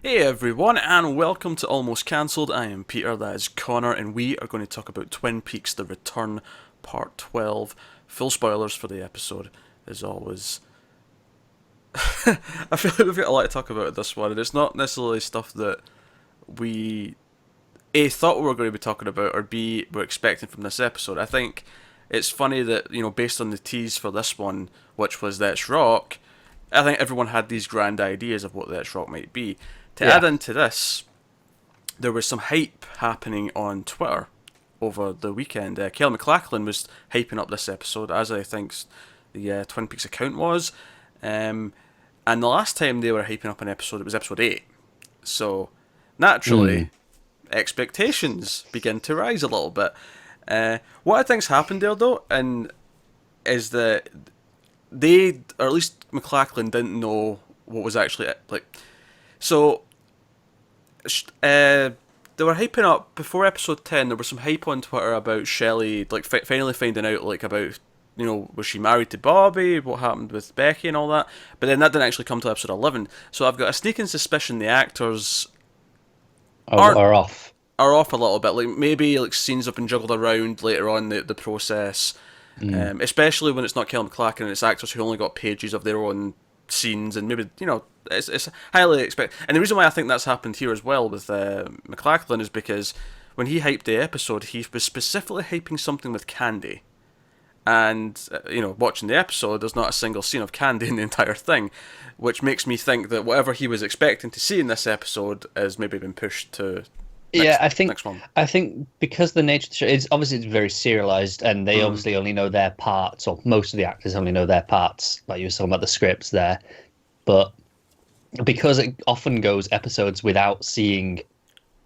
Hey everyone, and welcome to Almost Cancelled. I am Peter, that is Connor, and we are going to talk about Twin Peaks The Return, Part 12. Full spoilers for the episode, as always. I feel like we've got a lot to talk about this one, and it's not necessarily stuff that we A, thought we were going to be talking about, or B, we're expecting from this episode. I think it's funny that, based on the tease for this one, which was Let's Rock, I think everyone had these grand ideas of what Let's Rock might be. To Yeah. add into this, there was some hype happening on Twitter over the weekend. Kelly MacLachlan was hyping up this episode, as I think the Twin Peaks account was. And the last time they were hyping up an episode, it was episode 8. So, naturally, Mm. expectations begin to rise a little bit. What I think's happened there, though, and is that they, or at least MacLachlan, didn't know what was actually like. So, they were hyping up before episode 10. There was some hype on Twitter about Shelley, like finally finding out, like about was she married to Bobby? What happened with Becky and all that? But then that didn't actually come to episode 11. So I've got a sneaking suspicion the actors aren't Are off. are off a little bit. Like maybe like scenes have been juggled around later on the process, Mm. especially when it's not Kelly MacLachlan and it's actors who only got pages of their own scenes, and maybe it's highly expect. And the reason why I think that's happened here as well with MacLachlan is because when he hyped the episode, he was specifically hyping something with Candy. And watching the episode, there's not a single scene of Candy in the entire thing, which makes me think that whatever he was expecting to see in this episode has maybe been pushed to Yeah, next one. I think because the nature of the show is obviously it's very serialized, and they Mm. obviously only know their parts, or most of the actors only know their parts. Like you were talking about the scripts there, but because it often goes episodes without seeing,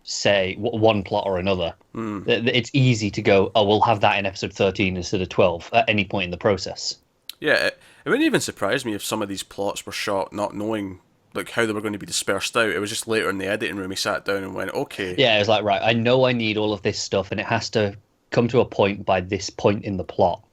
say, one plot or another, it's easy to go, oh, we'll have that in episode 13 instead of 12 at any point in the process. Yeah, it wouldn't even surprise me if some of these plots were shot not knowing like how they were going to be dispersed out. It was just later in the editing room he sat down and went, okay, Yeah, it's like, right, I know I need all of this stuff, and it has to come to a point by this point in the plot.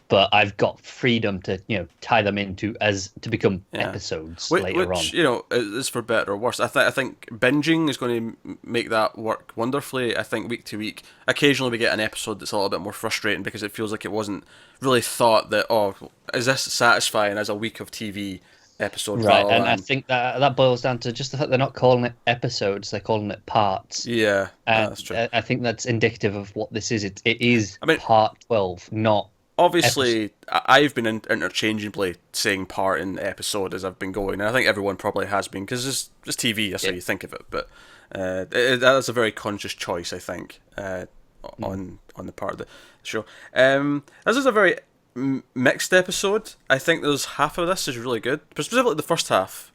But I've got freedom to, tie them into as to become yeah. episodes Which, later on. is for better or worse. I think binging is going to make that work wonderfully. I think week to week, occasionally we get an episode that's a little bit more frustrating because it feels like it wasn't really thought that, oh, is this satisfying as a week of TV episode? Right, rather and I than- think that boils down to just the fact they're not calling it episodes, they're calling it parts. yeah, And that's true. I think that's indicative of what this is. It is I mean, part 12, not obviously, I've been interchangeably saying part in episode as I've been going, and I think everyone probably has been because it's TV. That's how Yeah. you think of it. But that's a very conscious choice, I think, on the part of the show. This is a very mixed episode. I think there's half of this is really good, but specifically the first half,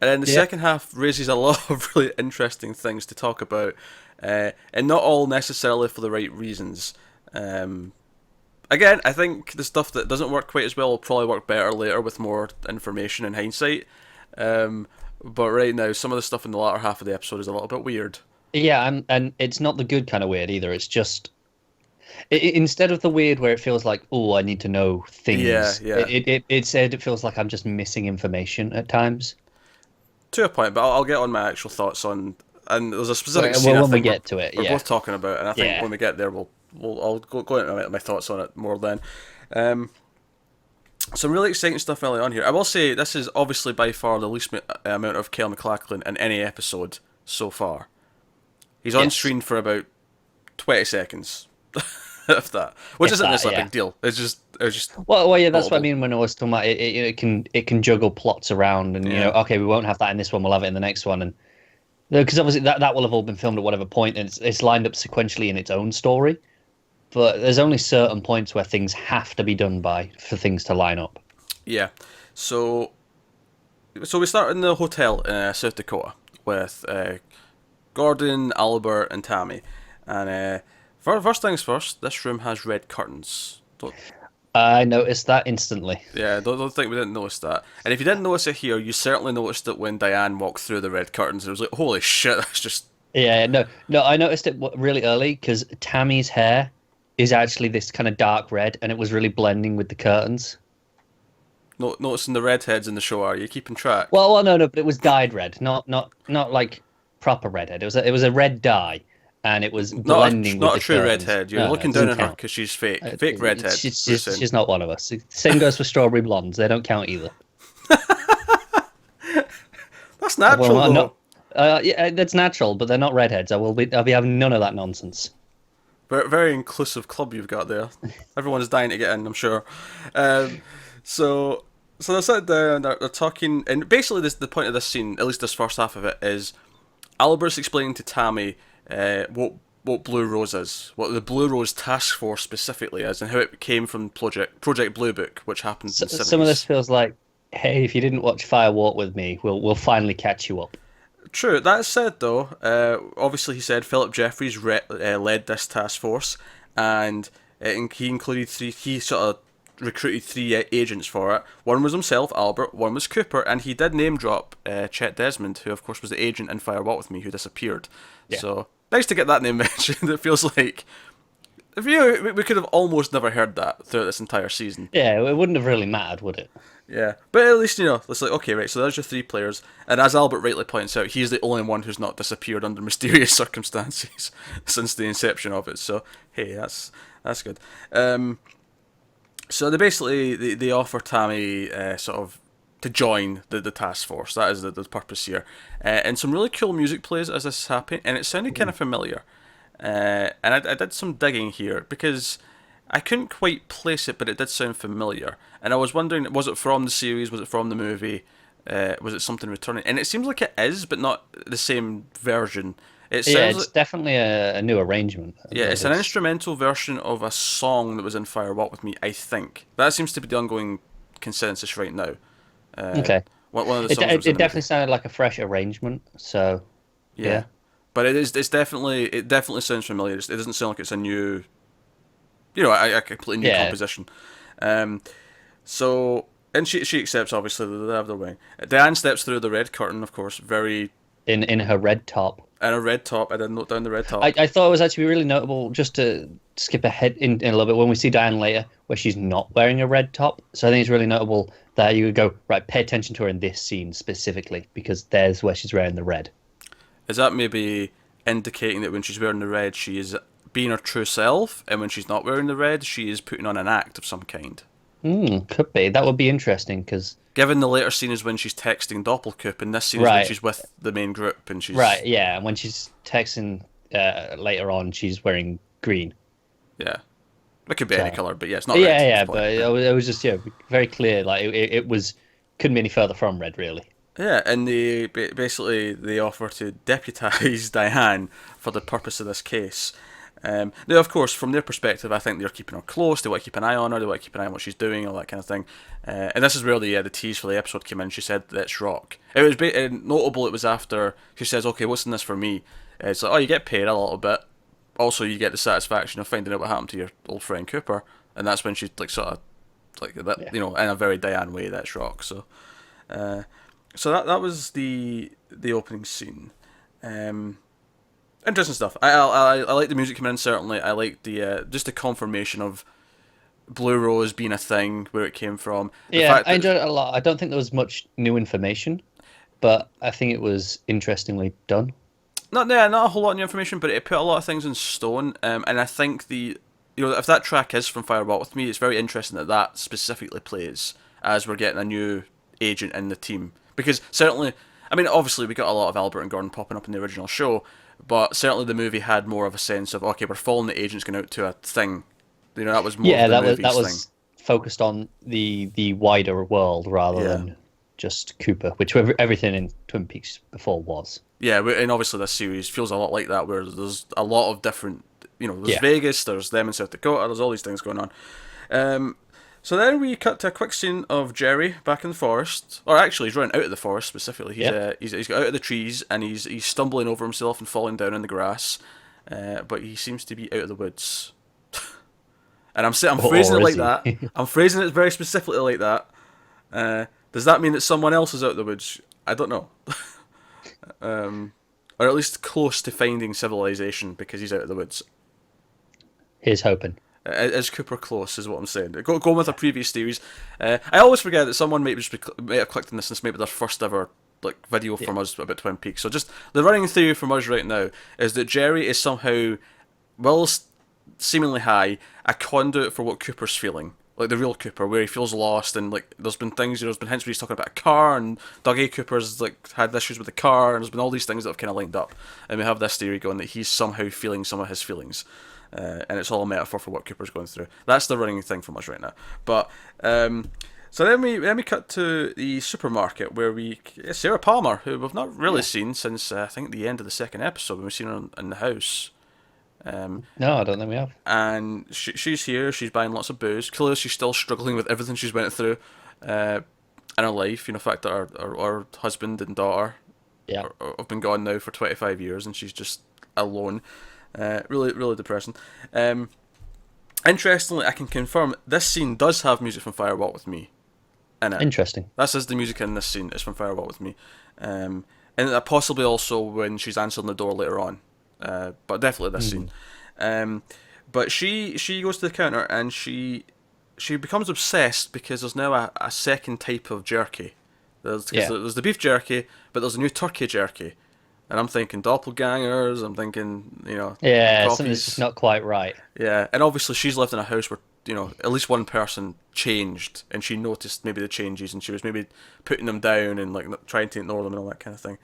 and then the Yeah. second half raises a lot of really interesting things to talk about, and not all necessarily for the right reasons. Again, I think the stuff that doesn't work quite as well will probably work better later with more information and hindsight. But right now, some of the stuff in the latter half of the episode is a little bit weird. Yeah, and it's not the good kind of weird either. It's just instead of the weird where it feels like, oh, I need to know things. Yeah. It feels like I'm just missing information at times. To a point, but I'll get on my actual thoughts on. And there's a specific Well, scene I when we think get to it, we're yeah. both talking about, and I think Yeah. when we get there, I'll go into my thoughts on it more then. Some really exciting stuff early on here. I will say this is obviously by far the least amount of Kel MacLachlan in any episode so far. He's on Yes. screen for about 20 seconds, if that, which If isn't that, necessarily a yeah. big deal. It's just Well, yeah, that's what I notable. mean when I was talking about it. It can juggle plots around, and Yeah. okay, we won't have that in this one. We'll have it in the next one, and because obviously that will have all been filmed at whatever point, and it's lined up sequentially in its own story. But there's only certain points where things have to be done by for things to line up. Yeah. So we start in the hotel in South Dakota with Gordon, Albert, and Tammy. And first things first, this room has red curtains. I noticed that instantly. Don't think we didn't notice that. And if you didn't notice it here, you certainly noticed it when Diane walked through the red curtains. It was like, holy shit, that's just... Yeah, no, I noticed it really early because Tammy's hair is actually this kind of dark red, and it was really blending with the curtains. noticing the redheads in the show? Are you keeping track? No, but it was dyed red, not like proper redhead. It was a red dye, and it was blending with Not a the true tones. redhead. You're No, it looking down doesn't on her count. because she's fake. Fake redhead. We're saying. She's not one of us. Same goes for strawberry blondes. They don't count either. That's Well, natural though. not. Yeah, that's natural, but they're not redheads. I'll be having none of that nonsense. Very, very inclusive club you've got there. Everyone's dying to get in, I'm sure. Um, so, so they sat down. They're talking, and basically, the point of this scene, at least this first half of it, is Albert's explaining to Tammy what Blue Rose is, what the Blue Rose Task Force specifically is, and how it came from Project Blue Book, which happened in the 70s. Some of this feels like, hey, if you didn't watch Fire Walk with me, we'll finally catch you up. True. That said, though, obviously he said Philip Jeffries led this task force, and he included three. He sort of recruited three agents for it. One was himself, Albert. One was Cooper, and he did name drop Chet Desmond, who of course was the agent in Fire Walk with Me, who disappeared. Yeah. So nice to get that name mentioned. It feels like we could have almost never heard that throughout this entire season. Yeah, it wouldn't have really mattered, would it? Yeah, but at least, it's like, okay, right, so there's your three players, and as Albert rightly points out, he's the only one who's not disappeared under mysterious circumstances since the inception of it, so, hey, that's good. So they offer Tammy sort of to join the task force. That is the purpose here. And some really cool music plays as this is happening, and it sounded kind of familiar. And I did some digging here, because I couldn't quite place it, but it did sound familiar. And I was wondering, was it from the series? Was it from the movie? Was it something returning? And it seems like it is, but not the same version. It sounds Yeah, it's like, definitely a new arrangement. yeah, it's an instrumental version of a song that was in Fire Walk with Me, I think. That seems to be the ongoing consensus right now. Okay. One of the It, songs was in it the definitely movie. sounded like a fresh arrangement, so yeah. But it definitely sounds familiar. It doesn't sound like it's a new, a completely new Yeah. composition. So, and she accepts, obviously, that they have their wedding. Diane steps through the red curtain, of course, very, In her red top. and a red top. I did note down the red top. I thought it was actually really notable, just to skip ahead in a little bit, when we see Diane later, where she's not wearing a red top. So I think it's really notable that you would go, right, pay attention to her in this scene specifically, because there's where she's wearing the red. Is that maybe indicating that when she's wearing the red, she is being her true self, and when she's not wearing the red, she is putting on an act of some kind? Could be. That would be interesting, because... Given the later scene is when she's texting Doppelkoop, and this scene is when Right. she's with the main group, and she's... Right, yeah, and when she's texting later on, she's wearing green. Yeah. It could be any colour, but yeah, it's not Yeah, red. yeah, That's the but point. it was just very clear. Like it was couldn't be any further from red, really. Yeah, and basically they offer to deputise Diane for the purpose of this case. Now, of course, from their perspective, I think they're keeping her close. They want to keep an eye on her. They want to keep an eye on what she's doing, all that kind of thing. And this is where the tease for the episode came in. She said, "Let's rock." It was notable. It was after she says, "Okay, what's in this for me?" It's like, "Oh, you get paid a little bit. Also, you get the satisfaction of finding out what happened to your old friend Cooper." And that's when she sort of that, Yeah. in a very Diane way. That's rock. So. So that was the opening scene. Interesting stuff. I like the music coming in. Certainly, I like the just the confirmation of Blue Rose being a thing, where it came from. The Yeah, fact I that- enjoyed it a lot. I don't think there was much new information, but I think it was interestingly done. not a whole lot of new information, but it put a lot of things in stone. And I think if that track is from Fire Walk with Me, it's very interesting that specifically plays as we're getting a new agent in the team. Because certainly, I mean, obviously we got a lot of Albert and Gordon popping up in the original show, but certainly the movie had more of a sense of, okay, we're following the agents going out to a thing. That was more Yeah, of the that movie's was focused on the wider world rather Yeah. than just Cooper, which everything in Twin Peaks before was. Yeah, and obviously this series feels a lot like that, where there's a lot of different, there's Yeah. Vegas, there's them in South Dakota, there's all these things going on. So then we cut to a quick scene of Jerry back in the forest, or actually he's running out of the forest specifically. He's got out of the trees and he's stumbling over himself and falling down in the grass, but he seems to be out of the woods. And I'm phrasing it Or like is he? that. I'm phrasing it very specifically like that. Does that mean that someone else is out of the woods? I don't know. Or at least close to finding civilization because he's out of the woods. Here's hoping. Is Cooper close? Is what I'm saying. Going with a previous series. I always forget that someone might have clicked on this, and this may be their first ever video from us about Twin Peaks. So just the running theory from us right now is that Jerry is somehow, well, seemingly high, a conduit for what Cooper's feeling. Like the real Cooper, where he feels lost, and like there's been things, there's been hints where he's talking about a car, and Doug A. Cooper's had issues with the car, and there's been all these things that have kind of lined up, and we have this theory going that he's somehow feeling some of his feelings, and it's all a metaphor for what Cooper's going through. That's the running thing from us right now. But so then we cut to the supermarket where Sarah Palmer, who we've not really seen since I think the end of the second episode when we've seen her in the house. No, I don't think we have. And she's here. She's buying lots of booze. Clearly, she's still struggling with everything she's went through in her life. The fact that her husband and daughter have been gone now for 25 years, and she's just alone. Really, really depressing. Interestingly, I can confirm this scene does have music from Fire Walk With Me in it. Interesting. This is the music in this scene. It's from Fire Walk With Me, and possibly also when she's answering the door later on. But definitely this scene. But she goes to the counter and she becomes obsessed because there's now a second type of jerky. There's the beef jerky, but there's a new turkey jerky. And I'm thinking doppelgangers, I'm thinking, something's just not quite right. Yeah, and obviously she's lived in a house where, at least one person changed, and she noticed maybe the changes, and she was maybe putting them down and trying to ignore them and all that kind of thing.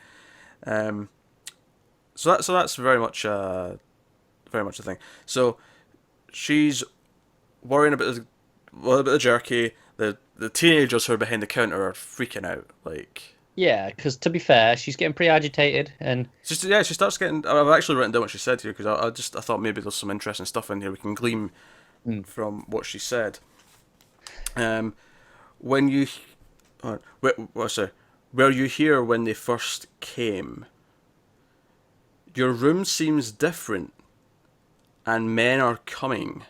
So that's very much a thing. So she's worrying about the jerky. The teenagers who are behind the counter are freaking out. Yeah, because to be fair, she's getting pretty agitated, and she starts getting. I've actually written down what she said here because I thought maybe there's some interesting stuff in here we can glean from what she said. When you, where you hear when they first came. Your room seems different, and men are coming.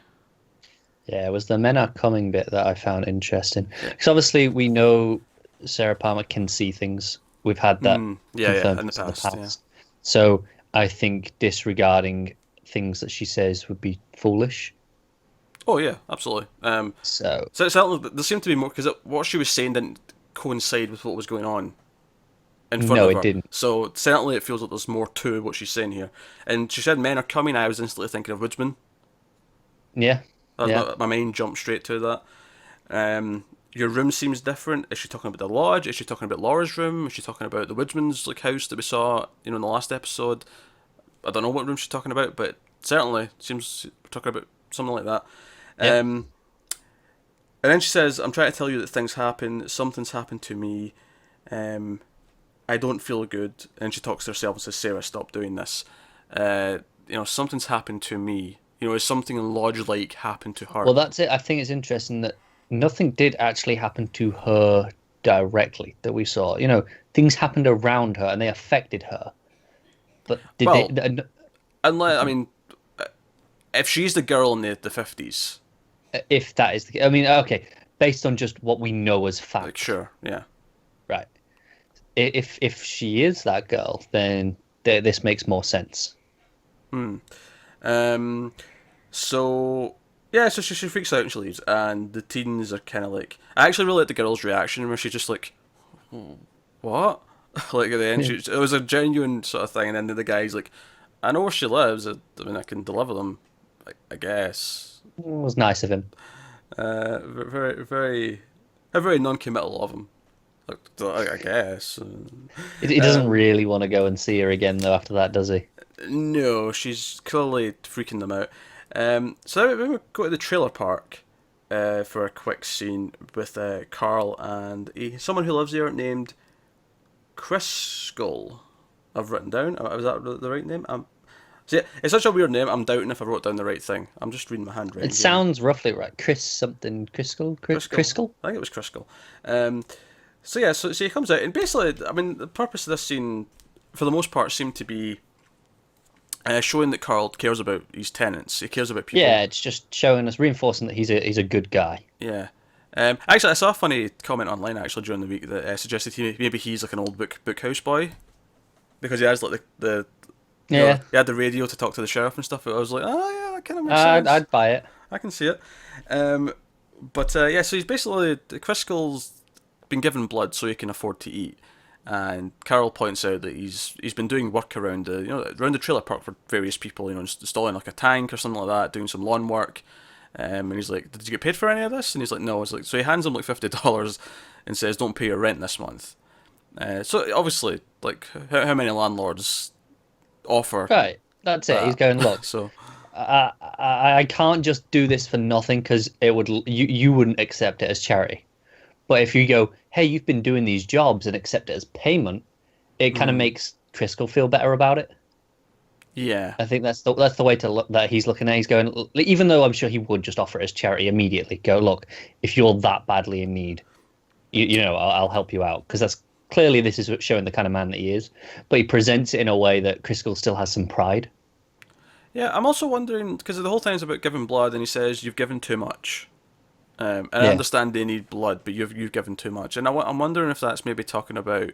Yeah, it was the men are coming bit that I found interesting. Because obviously we know Sarah Palmer can see things. We've had that in the past. Yeah. So I think disregarding things that she says would be foolish. Oh yeah, absolutely. So there seemed to be more because what she was saying didn't coincide with what was going on. No, it didn't. So certainly it feels like there's more to what she's saying here. And she said men are coming. I was instantly thinking of Woodsman. Yeah. My mind jumped straight to that. Your room seems different. Is she talking about the lodge? Is she talking about Laura's room? Is she talking about the Woodsman's house that we saw in the last episode? I don't know what room she's talking about, but certainly seems we're talking about something like that. Yeah. And then she says, "I'm trying to tell you that things happen. Something's happened to me. I don't feel good." And she talks to herself and says, "Sarah, stop doing this. Something's happened to me. Is something lodge-like happened to her?" Well, that's it. I think it's interesting that nothing did actually happen to her directly that we saw. Things happened around her and they affected her. But if she's the girl in the 50s. If that is the case. Okay, based on just what we know as fact. Sure, yeah. Right. If she is that girl, then this makes more sense. So she freaks out and she leaves, and the teens are kind of like. I actually really like the girl's reaction where she's just like, "What?" At the end, it was a genuine sort of thing, and then the guy's like, "I know where she lives. I can deliver them, I guess." It was nice of him. Very, very, very non-committal of him. I guess. He doesn't really want to go and see her again, though, after that, does he? No, she's clearly freaking them out. So then we go to the trailer park for a quick scene with Carl and someone who lives there named Criscull. I've written down. Was that the right name? See, it's such a weird name. I'm doubting if I wrote down the right thing. I'm just reading my handwriting. It sounds roughly right. Criscull? Criscull? I think it was Criscull. So he comes out, and basically, the purpose of this scene, for the most part, seemed to be showing that Carl cares about his tenants. He cares about people. Yeah, it's just showing us, reinforcing that he's a good guy. Yeah. Actually, I saw a funny comment online during the week that suggested maybe he's like an old bookhouse boy, because he has he had the radio to talk to the sheriff and stuff. I was like, oh yeah, that kind of makes sense. I'd buy it. I can see it. But yeah, so he's basically Crisco's been given blood so he can afford to eat. And Carol points out that he's been doing work around the around the trailer park for various people, installing like a tank or something like that, doing some lawn work. And he's like, "Did you get paid for any of this?" And he's like, "No." It's like, so he hands him like $50 and says, "Don't pay your rent this month." So obviously, like, how many landlords offer Right. That's it. He's that? going, look, So I can't just do this for nothing because you wouldn't accept it as charity. But if you go, hey, you've been doing these jobs and accept it as payment, it kind of makes Driscoll feel better about it. yeah, I think that's the way to look that he's looking at. He's going, even though I'm sure he would just offer it as charity immediately. Go, look, if you're that badly in need, I'll help you out because that's clearly this is showing the kind of man that he is. But he presents it in a way that Driscoll still has some pride. yeah. I'm also wondering because the whole thing's about giving blood, and he says you've given too much. And I Yeah. understand they need blood, but you've given too much, and I'm wondering if that's maybe talking about.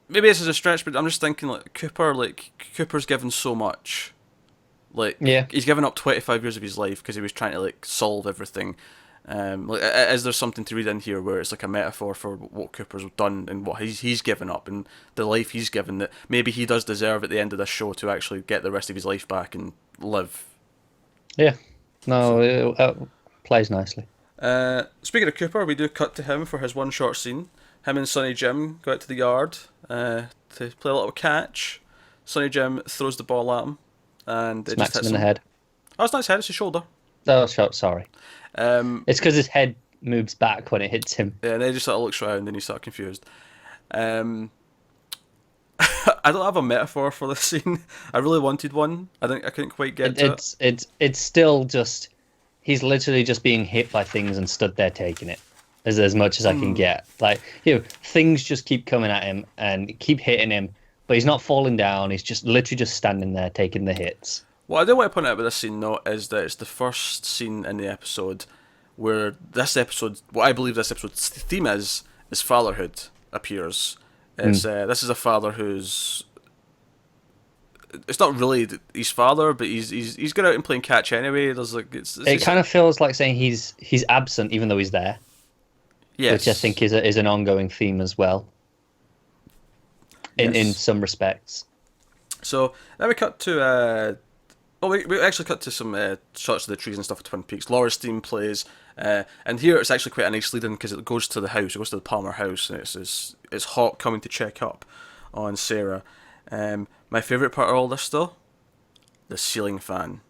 Maybe this is a stretch, but I'm just thinking like Cooper. Like Cooper's given so much. Like Yeah. he's given up 25 years of his life because he was trying to like solve everything. Like, is there something to read in here where it's like a metaphor for what Cooper's done and what he's given up and the life he's given that maybe he does deserve at the end of this show to actually get the rest of his life back and live. Yeah. No, So, it plays nicely. speaking of Cooper, we do cut to him for his one short scene. Him and Sonny Jim go out to the yard to play a little catch. Sonny Jim throws the ball at him, and it just Smacks him hits in the him. head. Oh, it's not his head; it's his shoulder. Oh, sorry. Um, It's because his head moves back when it hits him. yeah, and then he just sort of looks around and he's sort of confused. Um, I don't have a metaphor for this scene. I really wanted one. I couldn't quite get to it. It's still just he's literally just being hit by things and stood there taking it as much as I can get. Like things just keep coming at him and keep hitting him, but he's not falling down. He's just literally just standing there taking the hits. What I do want to point out about this scene, though, is that it's the first scene in the episode where what I believe this episode's theme is fatherhood appears. It's this is a father who's it's not really his father, but he's got out and playing catch anyway. There's like It kind of feels like saying he's absent even though he's there, yes, which I think is an ongoing theme as well. In Yes. some respects. So then we cut to we actually cut to some shots of the trees and stuff at Twin Peaks. Laura's theme plays, and here it's actually quite a nice lead-in because it goes to the house. It goes to the Palmer house, and it's Hawk coming to check up on Sarah. My favourite part of all this, though, the ceiling fan.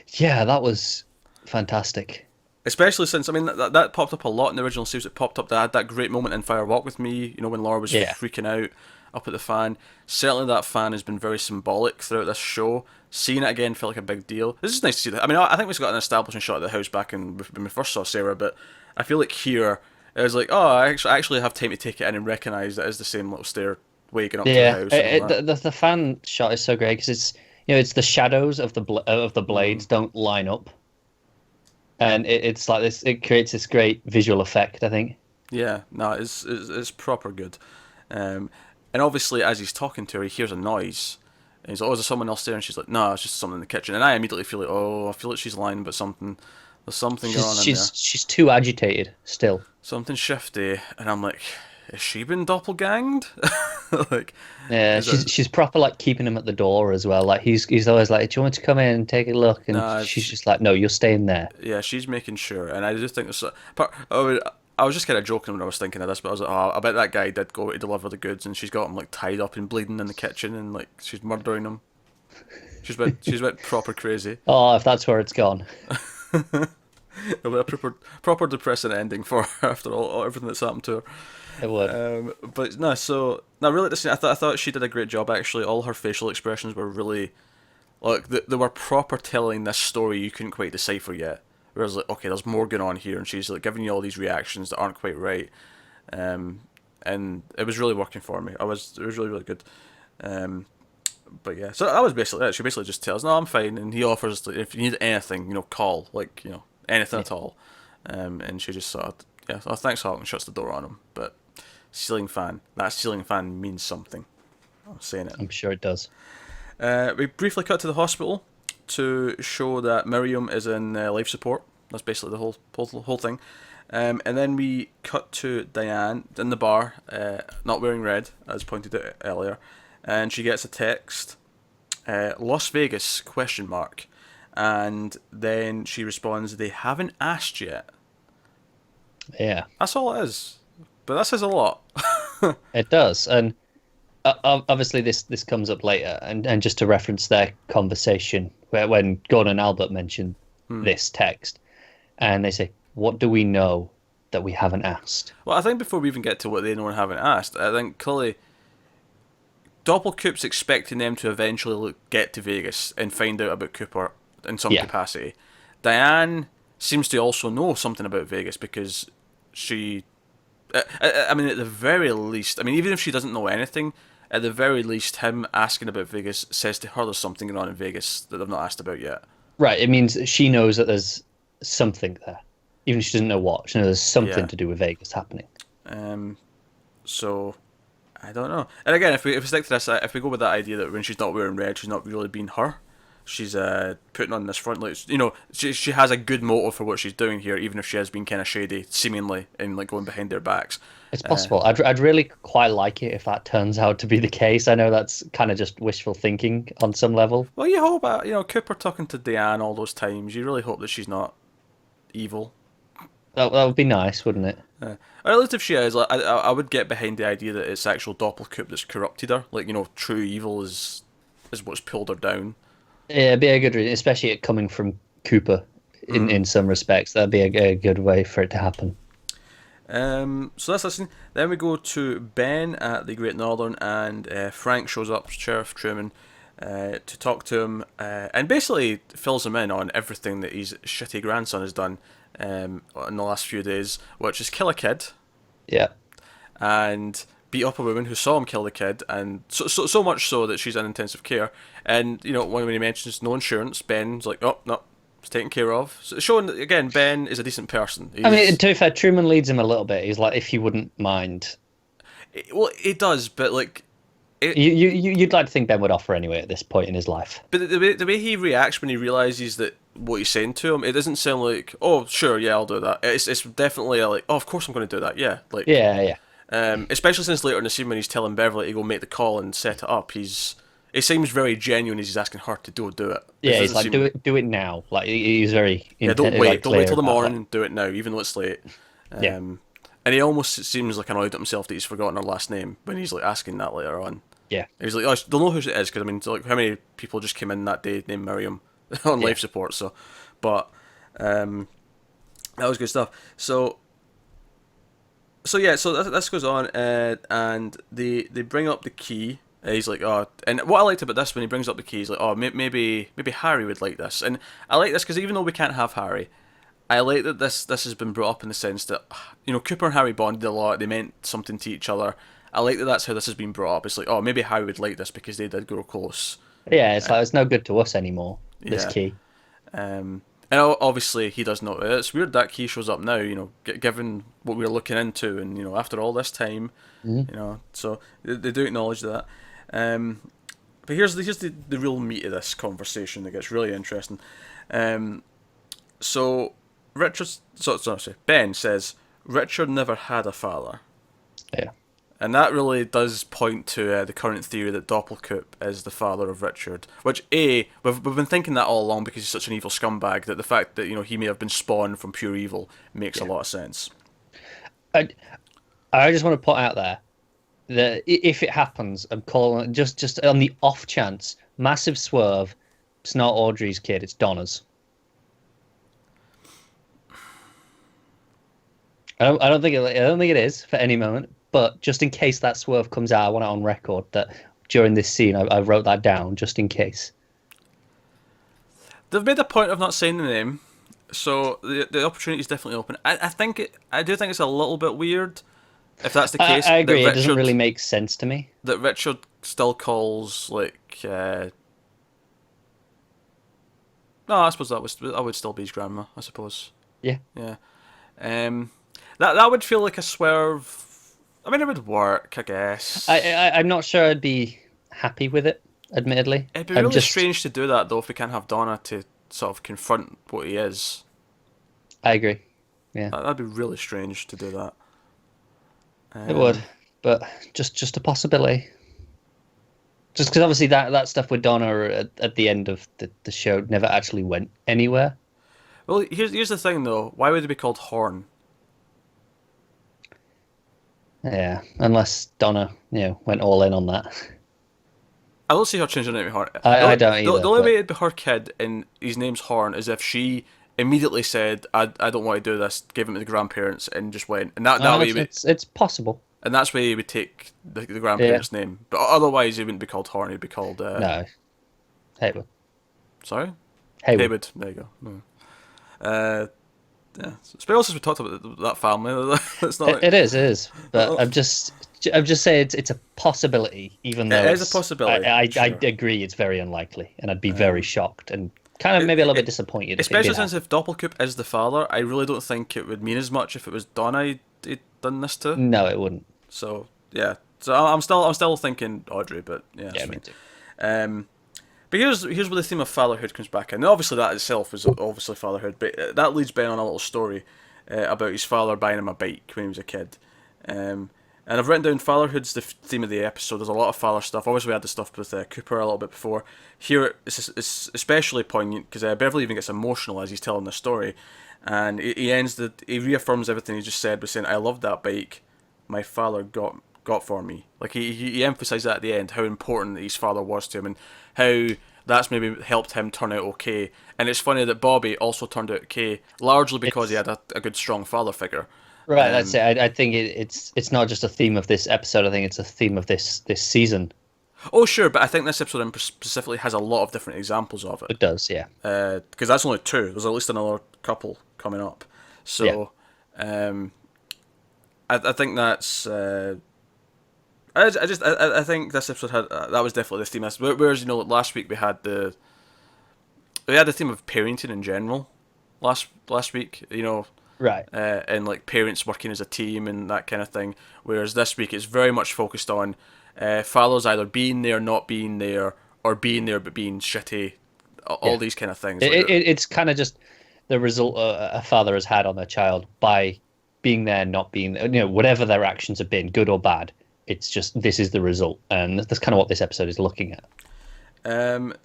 Yeah, that was fantastic. Especially since, I mean, that popped up a lot in the original series. It popped up, they had that great moment in Fire Walk with Me, when Laura was Yeah. freaking out up at the fan. Certainly that fan has been very symbolic throughout this show. Seeing it again felt like a big deal. This is nice to see that. I mean, I think we've got an establishing shot of the house back when we first saw Sarah, but I feel like here, it was like, oh, I actually have time to take it in and recognise that it's the same little stairway going up to the Yeah, house. And all that. the fan shot is so great because it's the shadows of the blades don't line up, and it's like this. It creates this great visual effect. I think. Yeah, no, it's proper good. And obviously, as he's talking to her, he hears a noise. And he's like, oh, is there someone else there? And she's like, no, it's just someone in the kitchen. And I immediately feel like, oh, I feel like she's lying about something. There's something going on in there. She's too agitated still. Something shifty. And I'm like, has she been doppelganged? Like, Yeah, is it- she's proper like keeping him at the door as well. Like he's always like, do you want me to come in and take a look? And Nah, she's just like, no, you're staying there. yeah, she's making sure. And I just think there's I was just kind of joking when I was thinking of this, but I was like, oh, I bet that guy did go to deliver the goods, and she's got him like tied up and bleeding in the kitchen, and like she's murdering him. She's went proper crazy. Oh, if that's where it's gone. It'll be a proper depressing ending for her after all everything that's happened to her. It would. But no, so no, really, listen, I thought she did a great job. Actually, all her facial expressions were really like they were proper telling this story you couldn't quite decipher yet. Whereas like, okay, there's more going on here, and she's like giving you all these reactions that aren't quite right, and it was really working for me. It was really good. But yeah, so that was basically it. She basically just tells, no, I'm fine, and he offers like, if you need anything, call, like anything at all. And she just sort of, yeah, oh, thanks, Hawk, and shuts the door on him. But that ceiling fan means something. I'm saying it. I'm sure it does. We briefly cut to the hospital. to show that Miriam is in life support. That's basically the whole thing. And then we cut to Diane in the bar, not wearing red, as pointed out earlier, and she gets a text, Las Vegas, question mark. And then she responds, they haven't asked yet. Yeah. That's all it is. But that says a lot. It does. And obviously this comes up later. And just to reference their conversation, when Gordon and Albert mentioned this text, and they say, what do we know that we haven't asked? Well, I think before we even get to what they know and haven't asked, I think clearly Doppelkoop's expecting them to eventually get to Vegas and find out about Cooper in some capacity. Diane seems to also know something about Vegas because she... I mean, at the very least... I mean, even if she doesn't know anything, at the very least, him asking about Vegas says to her there's something going on in Vegas that they've not asked about yet. Right, it means she knows that there's something there. Even if she doesn't know what. She knows there's something to do with Vegas happening. So... I don't know. And again, if we stick to this, if we go with that idea that when she's not wearing red, she's not really being her. She's putting on this front, like, you know, she has a good motive for what she's doing here, even if she has been kind of shady, seemingly, and like going behind their backs. It's possible. I'd really quite like it if that turns out to be the case. I know that's kind of just wishful thinking on some level. Well, you hope, Cooper talking to Diane all those times. You really hope that she's not evil. That would be nice, wouldn't it? Or at least if she is, like, I would get behind the idea that it's actual Doppelkoop that's corrupted her. Like, true evil is what's pulled her down. Yeah, it'd be a good reason, especially it coming from Cooper in some respects. That'd be a good way for it to happen. So that's listening. Then we go to Ben at the Great Northern, and Frank shows up, Sheriff Truman, to talk to him, and basically fills him in on everything that his shitty grandson has done in the last few days, which is kill a kid. Yeah. And beat up a woman who saw him kill the kid, and so much so that she's in intensive care. And when he mentions no insurance, Ben's like, oh no, it's taken care of. So showing that, again, Ben is a decent person. I mean, to be fair, Truman leads him a little bit. He's like, if you wouldn't mind. Well, it does, but like, you'd like to think Ben would offer anyway at this point in his life. But the way he reacts when he realizes that what he's saying to him, it doesn't sound like, oh sure, yeah, I'll do that. It's definitely like, oh, of course I'm going to do that. Yeah, like yeah. Especially since later in the scene when he's telling Beverly to go make the call and set it up, it seems very genuine as he's asking her to do it. Yeah, he's like, do it now. Like, he's very don't wait till the morning, do it now, even though it's late. And he almost seems like annoyed at himself that he's forgotten her last name when he's like asking that later on. Yeah, he's like, oh, they'll know who it is, because I mean, like, how many people just came in that day named Miriam on life support? So, but that was good stuff. So this goes on, and they bring up the key. He's like, oh, and what I liked about this when he brings up the key, he's like, oh, maybe Harry would like this, and I like this because even though we can't have Harry, I like that this has been brought up in the sense that Cooper and Harry bonded a lot. They meant something to each other. I like that that's how this has been brought up. It's like, oh, maybe Harry would like this because they did grow close. Yeah, it's like, it's no good to us anymore. This key. And obviously he does know. It's weird that key shows up now, given what we're looking into, and after all this time, so they do acknowledge that. But here's the real meat of this conversation that gets really interesting. So Ben says Richard never had a father. Yeah. And that really does point to the current theory that Doppelkoop is the father of Richard. Which, we've been thinking that all along because he's such an evil scumbag, that the fact that he may have been spawned from pure evil makes a lot of sense. I just want to put out there that if it happens, I'm calling just on the off chance, massive swerve. It's not Audrey's kid; it's Donna's. I don't think it is for any moment. But just in case that swerve comes out, I want it on record that during this scene I wrote that down just in case. They've made a point of not saying the name, so the opportunity is definitely open. I do think it's a little bit weird if that's the case. I agree. It doesn't really make sense to me. That Richard still calls like. No, I suppose that would still be his grandma. I suppose. Yeah. Yeah. That would feel like a swerve. I mean, it would work, I guess. I'm not sure I'd be happy with it. admittedly. It'd be I'm really just, strange to do that though if we can't have Donna to sort of confront what he is. I agree. Yeah, That'd be really strange to do that. it would, Um, but just a possibility. Just because obviously that stuff with Donna at the end of the show never actually went anywhere. well, here's the thing though. Why would it be called Horn? Yeah, unless Donna, went all in on that. I don't see her changing her name to Horn. I don't The either. only But way it'd be her kid and his name's Horn is if she immediately said, I don't want to do this," gave him to the grandparents, and just went. And that way, it's possible. and that's why he would take the Yeah. grandparents' name. But otherwise, he wouldn't be called Horn. He'd be called. No, Haywood. Sorry, Haywood. Haywood. There you go. No. Yeah. Especially since we talked about that family, it's not. It is. But I'm just saying it's a possibility, even though It is a possibility. I Sure. agree it's very unlikely, and I'd be very shocked and kind of maybe a little bit disappointed. Especially if it did since if Doppelkoop is the father, I really don't think it would mean as much if it was Donna he'd done this to. happen. No, it wouldn't. So yeah. So I'm still thinking Audrey, but yeah. Yeah, That's me fine. too. But here's where the theme of fatherhood comes back in. Now, obviously, that itself is obviously fatherhood, but that leads Ben on a little story about his father buying him a bike when he was a kid. And I've written down fatherhood's the theme of the episode. There's a lot of father stuff. Obviously, we had the stuff with Cooper a little bit before. Here, it's especially poignant because Beverly even gets emotional as he's telling the story, and he reaffirms everything he just said by saying, "I love that bike my father got for me." Like he emphasised that at the end, how important his father was to him, and how that's maybe helped him turn out okay. And it's funny that Bobby also turned out okay, largely because he had a good, strong father figure. Right, that's it. I think it's not just a theme of this episode. I think it's a theme of this season. Oh, sure, but I think this episode specifically has a lot of different examples of it. It does, yeah. Because that's only two. There's at least another couple coming up. So, I think that's. I think this episode had that was definitely the theme. Whereas last week we had the theme of parenting in general. Last week, Right. and like parents working as a team and that kind of thing. Whereas this week it's very much focused on fathers either being there, not being there, or being there but being shitty. All these kind of things. It's kind of just the result a father has had on their child by being there, not being there. Whatever their actions have been, good or bad. It's just this is the result, and that's kind of what this episode is looking at.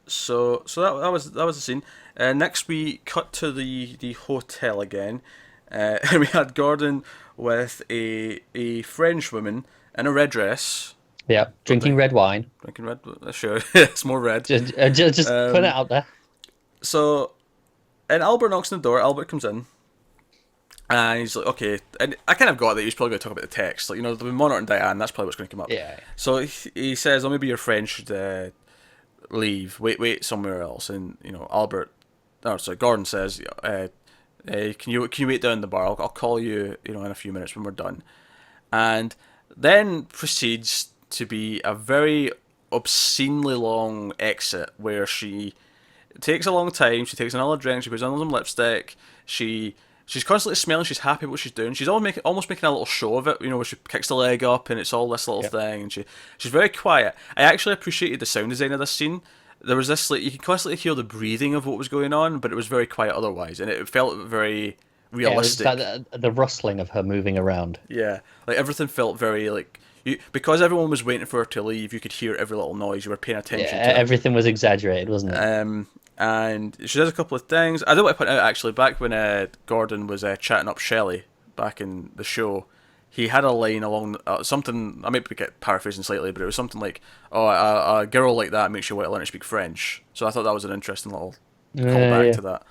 So that was the scene. Next we cut to the hotel again, and we had Gordon with a French woman in a red dress. Yeah, drinking red wine. Drinking red, sure, it's more red. Just put it out there. So, and Albert knocks on the door. Albert comes in, and he's like, "Okay." And I kind of got that he was probably going to talk about the text, like the Monarch and Diane. That's probably what's going to come up. Yeah. So he says, "Oh, maybe your friend should leave. Wait somewhere else." And Gordon says, "Can you wait down in the bar? I'll call you, in a few minutes when we're done." And then proceeds to be a very obscenely long exit where she takes a long time. She takes another drink. She puts on some lipstick. She's constantly smelling. She's happy with what she's doing. She's almost making a little show of it. Where she kicks the leg up and it's all this little thing. And she's very quiet. I actually appreciated the sound design of this scene. There was this you could constantly hear the breathing of what was going on, but it was very quiet otherwise, and it felt very realistic. Yeah, the rustling of her moving around. Yeah, like everything felt very because everyone was waiting for her to leave. You could hear every little noise. You were paying attention to it. Everything was exaggerated, wasn't it? And she does a couple of things. I do want to point out actually, back when Gordon was chatting up Shelley back in the show, he had a line along something. I might be paraphrasing slightly, but it was something like, "Oh, a girl like that makes you want to learn to speak French." So I thought that was an interesting little callback to that.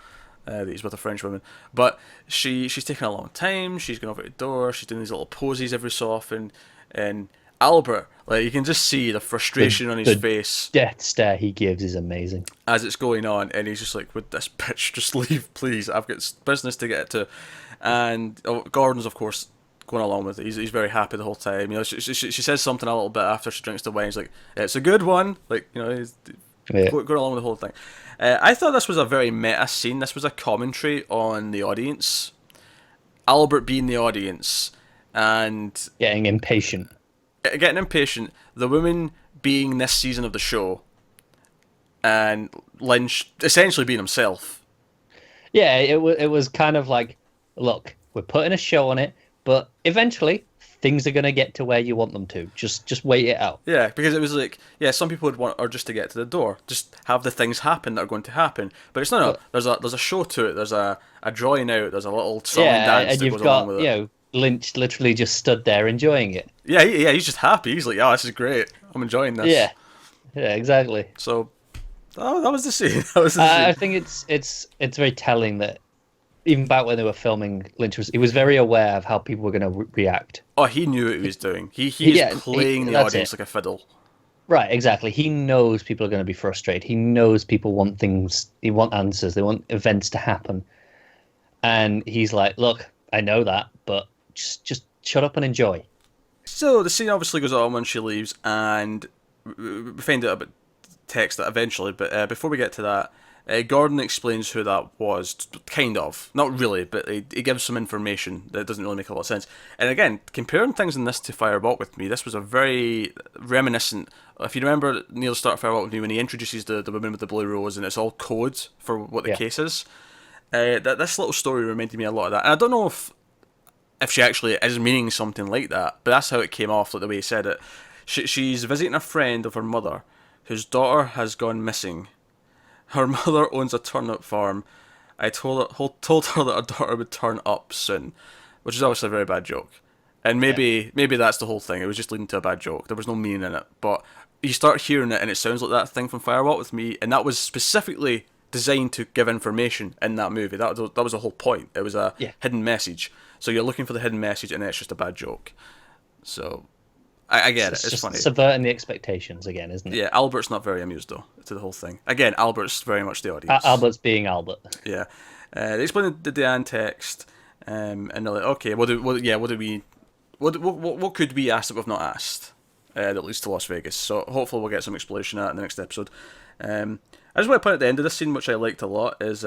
That he's with a French woman, but she's taking a long time. She's going over to the door. She's doing these little poses every so often, and Albert, like you can just see the frustration on his face. Death stare he gives is amazing as it's going on, and he's just like, "Would this bitch just leave, please? I've got business to get to." And Gordon's of course going along with it. He's very happy the whole time. She says something a little bit after she drinks the wine. He's like, "It's a good one." Like he's going along with the whole thing. I thought this was a very meta scene. This was a commentary on the audience. Albert being the audience and getting impatient. The women being this season of the show, and Lynch essentially being himself. Yeah, it was kind of like, look, we're putting a show on it, but eventually things are gonna get to where you want them to. Just wait it out. Yeah, because it was like, yeah, some people would want or just to get to the door, just have the things happen that are going to happen. But it's not. But, There's a show to it. There's a drawing out. There's a little song and yeah, dance and that you've goes along got with it. Lynch literally just stood there enjoying it. Yeah, he's just happy. He's like, oh, this is great. I'm enjoying this. Yeah, yeah, exactly. So, that was the scene. That was the I scene. think it's very telling that even back when they were filming, he was very aware of how people were going to react. Oh, he knew what he was doing. He Yeah, is playing the that's audience it. like a fiddle. Right, exactly. He knows people are going to be frustrated. He knows people want things. They want answers. They want events to happen. And he's like, "Look, I know that, but just shut up and enjoy." So the scene obviously goes on when she leaves, and we find out about text that eventually. But before we get to that, Gordon explains who that was, kind of, not really, but he gives some information that doesn't really make a lot of sense. And again, comparing things in this to Firewalk with Me, this was a very reminiscent. If you remember near the start of Firewalk with Me, when he introduces the woman with the blue rose, and it's all code for what the case is. That this little story reminded me a lot of that, and I don't know if she actually is meaning something like that, but that's how it came off, like the way he said it. She's visiting a friend of her mother, whose daughter has gone missing. Her mother owns a turnip farm. I told her that her daughter would turn up soon, which is obviously a very bad joke. And maybe that's the whole thing. It was just leading to a bad joke. There was no meaning in it. But you start hearing it, and it sounds like that thing from Firewalk with Me, and that was specifically designed to give information in that movie. That was the whole point. It was a hidden message. So you're looking for the hidden message, and it's just a bad joke. So I get it. It's just funny. Subverting the expectations again, isn't it? Yeah, Albert's not very amused though to the whole thing. Again, Albert's very much the audience. Albert's being Albert. Yeah, they explain the Diane text, and they're like, okay, what could we ask that we've not asked? That leads to Las Vegas. So hopefully we'll get some explanation of that in the next episode. I just want to point at the end of this scene, which I liked a lot, is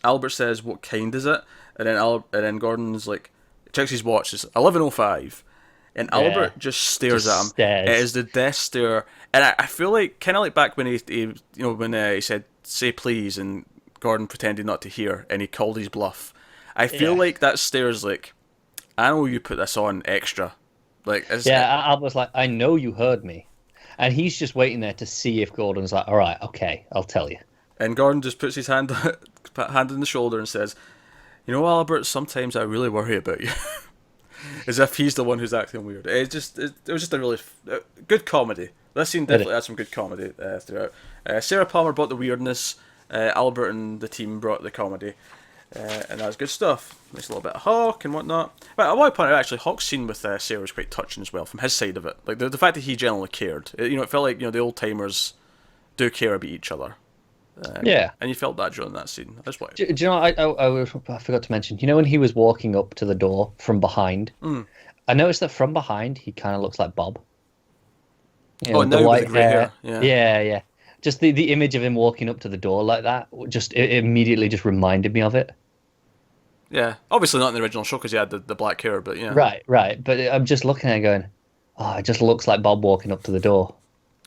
Albert says, "What kind is it?" And then Gordon's like, checks his watch. It's 11:05. And Albert just stares at him. Stares. It is the death stare, and I feel like kind of like back when he said "say please" and Gordon pretended not to hear, and he called his bluff. I feel like that stare is like, I know you put this on extra, like Albert's like, I know you heard me, and he's just waiting there to see if Gordon's like, all right, okay, I'll tell you. And Gordon just puts his hand on the shoulder and says, "You know, Albert, sometimes I really worry about you." As if he's the one who's acting weird. It was just a really good comedy. This scene definitely had some good comedy throughout. Sarah Palmer brought the weirdness. Albert and the team brought the comedy. And that was good stuff. Nice little bit of Hawk and whatnot. But I want to point out, actually, Hawk's scene with Sarah was quite touching as well, from his side of it. Like, the fact that he genuinely cared. It felt like, the old-timers do care about each other. And you felt that during that scene. That's why. Do you know, I forgot to mention, when he was walking up to the door from behind, I noticed that from behind, he kind of looks like Bob. Now with the grey hair. Yeah. Just the image of him walking up to the door like that, it immediately just reminded me of it. Yeah, obviously not in the original show because he had the black hair, but yeah. Right. But I'm just looking at it going, oh, it just looks like Bob walking up to the door.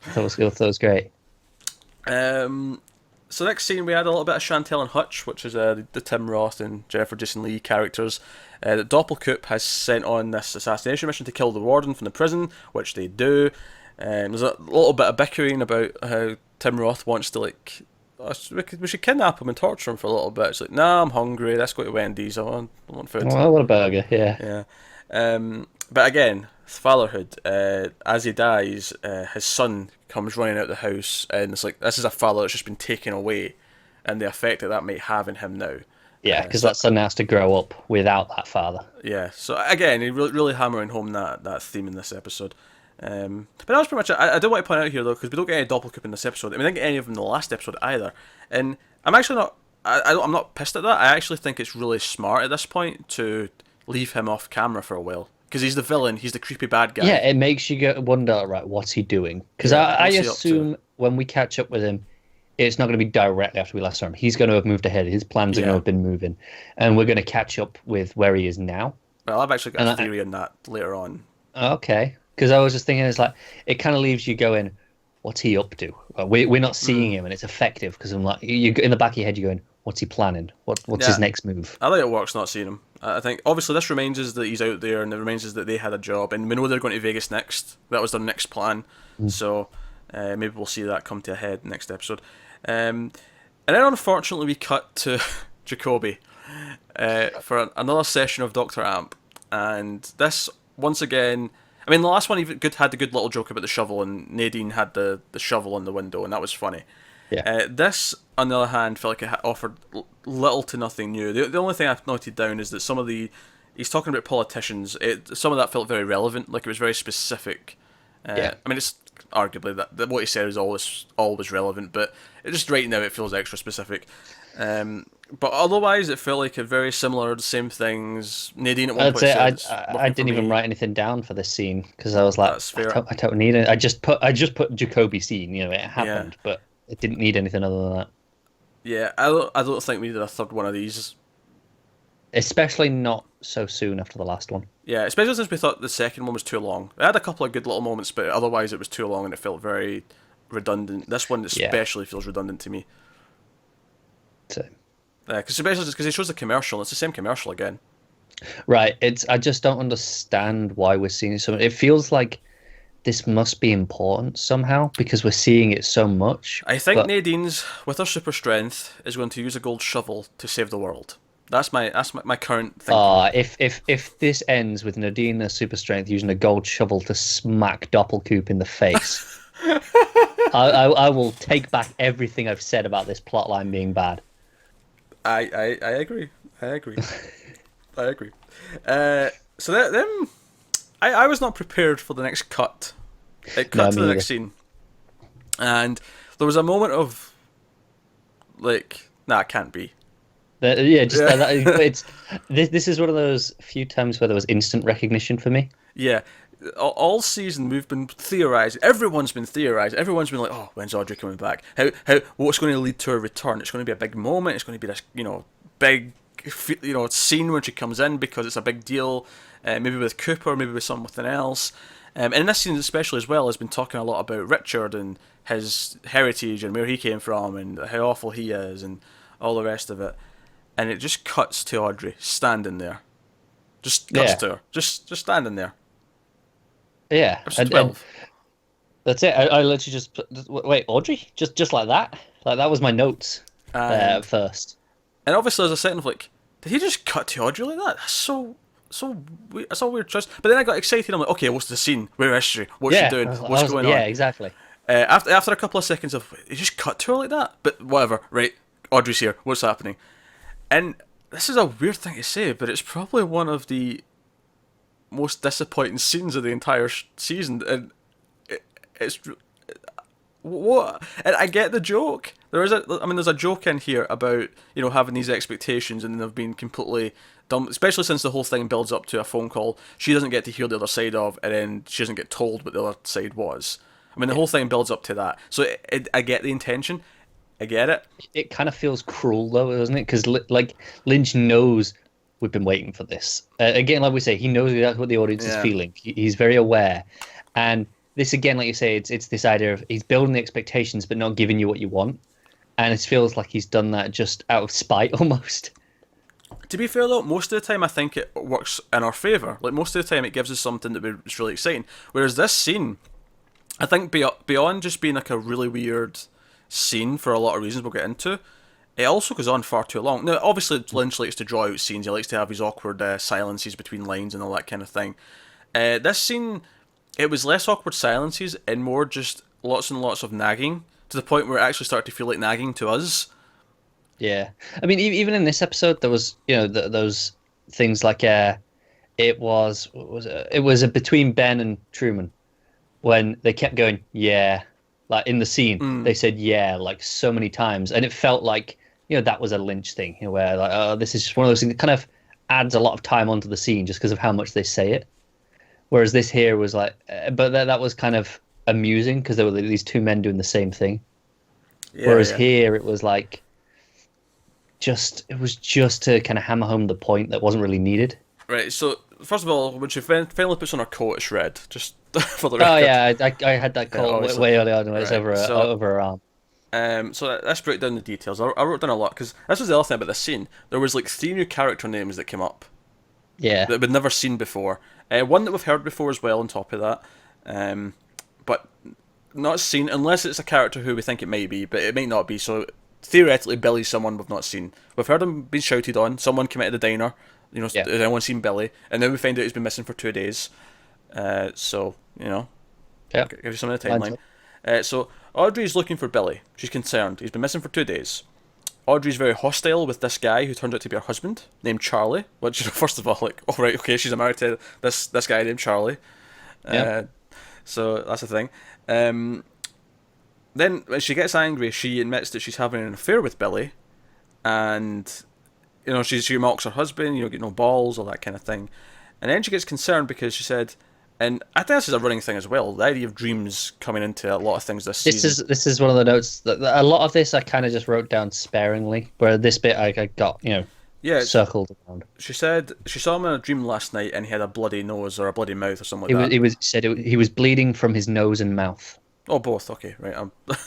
I thought it was great. So next scene we had a little bit of Chantel and Hutch, which is the Tim Roth and Jennifer Jason Leigh characters. That Doppelkoop has sent on this assassination mission to kill the warden from the prison, which they do. There's a little bit of bickering about how Tim Roth wants to we should kidnap him and torture him for a little bit. It's like, nah, I'm hungry. Let's go to Wendy's. I want food. Oh, I want a burger. Yeah. But again, fatherhood. As he dies, his son comes running out the house, and it's like, this is a father that's just been taken away, and the effect that might have in him now. Yeah, because that son has to grow up without that father. Yeah, so again, he really hammering home that theme in this episode. But that was pretty much it. I do want to point out here, though, because we don't get any Doppelkoop in this episode. I mean, I didn't get any of them in the last episode either. And I'm actually not... I'm not pissed at that. I actually think it's really smart at this point to leave him off camera for a while. Because he's the villain, he's the creepy bad guy. Yeah, it makes you wonder, right, what's he doing? Because I assume when we catch up with him, it's not going to be directly after we last saw him. He's going to have moved ahead. His plans are going to have been moving. And we're going to catch up with where he is now. Well, I've actually got a theory on that later on. Okay. Because I was just thinking, it's like, it kind of leaves you going, what's he up to? We're not seeing him, and it's effective because I'm like, you in the back of your head, you're going, what's he planning? What's Yeah, his next move? I think it works not seeing him. I think obviously this reminds us that he's out there, and it reminds us that they had a job, and we know they're going to Vegas next. That was their next plan, so maybe we'll see that come to a head next episode. And then unfortunately we cut to Jacoby for another session of Doctor Amp, and this once again. I mean, the last one even had the good little joke about the shovel, and Nadine had the shovel in the window, and that was funny. Yeah. This, on the other hand, felt like it offered little to nothing new. The only thing I've noted down is that some of he's talking about politicians. Some of that felt very relevant, like it was very specific. Yeah. I mean, it's arguably that what he said is always relevant, but just right now it feels extra specific. But otherwise, it felt like a very similar, the same things. Nadine at one point said, I didn't even write anything down for this scene because I was like, That's fair. I don't need it. I just put Jacoby scene. You know, it happened, but it didn't need anything other than that. Yeah, I don't think we did a third one of these. Especially not so soon after the last one. Yeah, especially since we thought the second one was too long. It had a couple of good little moments, but otherwise it was too long and it felt very redundant. This one especially feels redundant to me. Same. Especially because it shows the commercial. It's the same commercial again. Right. I just don't understand why we're seeing so. It feels like this must be important somehow because we're seeing it so much. I think Nadine's, with her super strength, is going to use a gold shovel to save the world. That's my current thinking. If this ends with Nadine her super strength using a gold shovel to smack Doppelkoop in the face, I will take back everything I've said about this plotline being bad. I agree. I agree. So then, I was not prepared for the next cut. It cut to the next scene, and there was a moment of like, nah, it can't be. This is one of those few times where there was instant recognition for me. Yeah. All season we've been theorising. Everyone's been theorising. Everyone's been like, "Oh, when's Audrey coming back? What's going to lead to her return? It's going to be a big moment. It's going to be this, big, scene when she comes in because it's a big deal. Maybe with Cooper, maybe with something else. And this scene especially as well has been talking a lot about Richard and his heritage and where he came from and how awful he is and all the rest of it. And it just cuts to Audrey standing there. Just cuts to her, just standing there. Yeah, and that's it. I literally just wait, Audrey, just like that. Like that was my notes at first. And obviously, there's a second of like, did he just cut to Audrey like that? That's so weird. That's a weird choice. But then I got excited. I'm like, okay, what's the scene? Where is she? What's she doing? What's going on? Yeah, exactly. After a couple of seconds of, he just cut to her like that. But whatever, right? Audrey's here. What's happening? And this is a weird thing to say, but it's probably one of the most disappointing scenes of the entire season, and it's what. And I get the joke. There's a joke in here about having these expectations and they've been completely dumb. Especially since the whole thing builds up to a phone call she doesn't get to hear the other side of, and then she doesn't get told what the other side was. I mean, the whole thing builds up to that. So I get the intention. I get it. It kind of feels cruel though, doesn't it? Because like Lynch knows we've been waiting for this. Again, like we say, he knows exactly what the audience is feeling. He's very aware. And this, again, like you say, it's this idea of he's building the expectations but not giving you what you want. And it feels like he's done that just out of spite almost. To be fair, though, most of the time I think it works in our favour. Like, most of the time it gives us something that's really exciting. Whereas this scene, I think beyond just being like a really weird scene for a lot of reasons we'll get into, it also goes on far too long. Now, obviously, Lynch likes to draw out scenes. He likes to have his awkward silences between lines and all that kind of thing. This scene, it was less awkward silences and more just lots and lots of nagging, to the point where it actually started to feel like nagging to us. Yeah. I mean, even in this episode, there was, those things like it was between Ben and Truman when they kept going, yeah. Like in the scene, they said yeah like so many times, and it felt like that was a Lynch thing, where like, oh, this is just one of those things that kind of adds a lot of time onto the scene just because of how much they say it. Whereas this here was like, but that was kind of amusing because there were these two men doing the same thing. Yeah, whereas here it was like, it was just to kind of hammer home the point that wasn't really needed. Right. So first of all, when she finally puts on her coat, it's red. Just for the Oh record. yeah, I had that Yeah, call obviously. way early on when it's Right. So, over her arm. let's break down the details. I wrote down a lot because this was the other thing about this scene. There was like 3 new character names that came up Yeah. that we'd never seen before. One that we've heard before as well. On top of that, but not seen unless it's a character who we think it might be, but it might not be. So theoretically, Billy's someone we've not seen. We've heard him being shouted on. Someone came out of the diner. Yeah. Has anyone seen Billy? And then we find out he's been missing for 2 days. So Yeah. give you some of the timeline. So Audrey's looking for Billy. She's concerned. He's been missing for 2 days. Audrey's very hostile with this guy who turns out to be her husband, named Charlie. Which, first of all, like, oh right, okay, she's married to this guy named Charlie. Yeah. So that's the thing. Then when she gets angry, she admits that she's having an affair with Billy, and she mocks her husband. Get no balls, all that kind of thing. And then she gets concerned because she said, and I think this is a running thing as well. The idea of dreams coming into a lot of things this season. This is one of the notes that a lot of this I kind of just wrote down sparingly, where this bit I got circled around. She said she saw him in a dream last night, and he had a bloody nose or a bloody mouth or something like that. He was bleeding from his nose and mouth. Oh, both. Okay, right.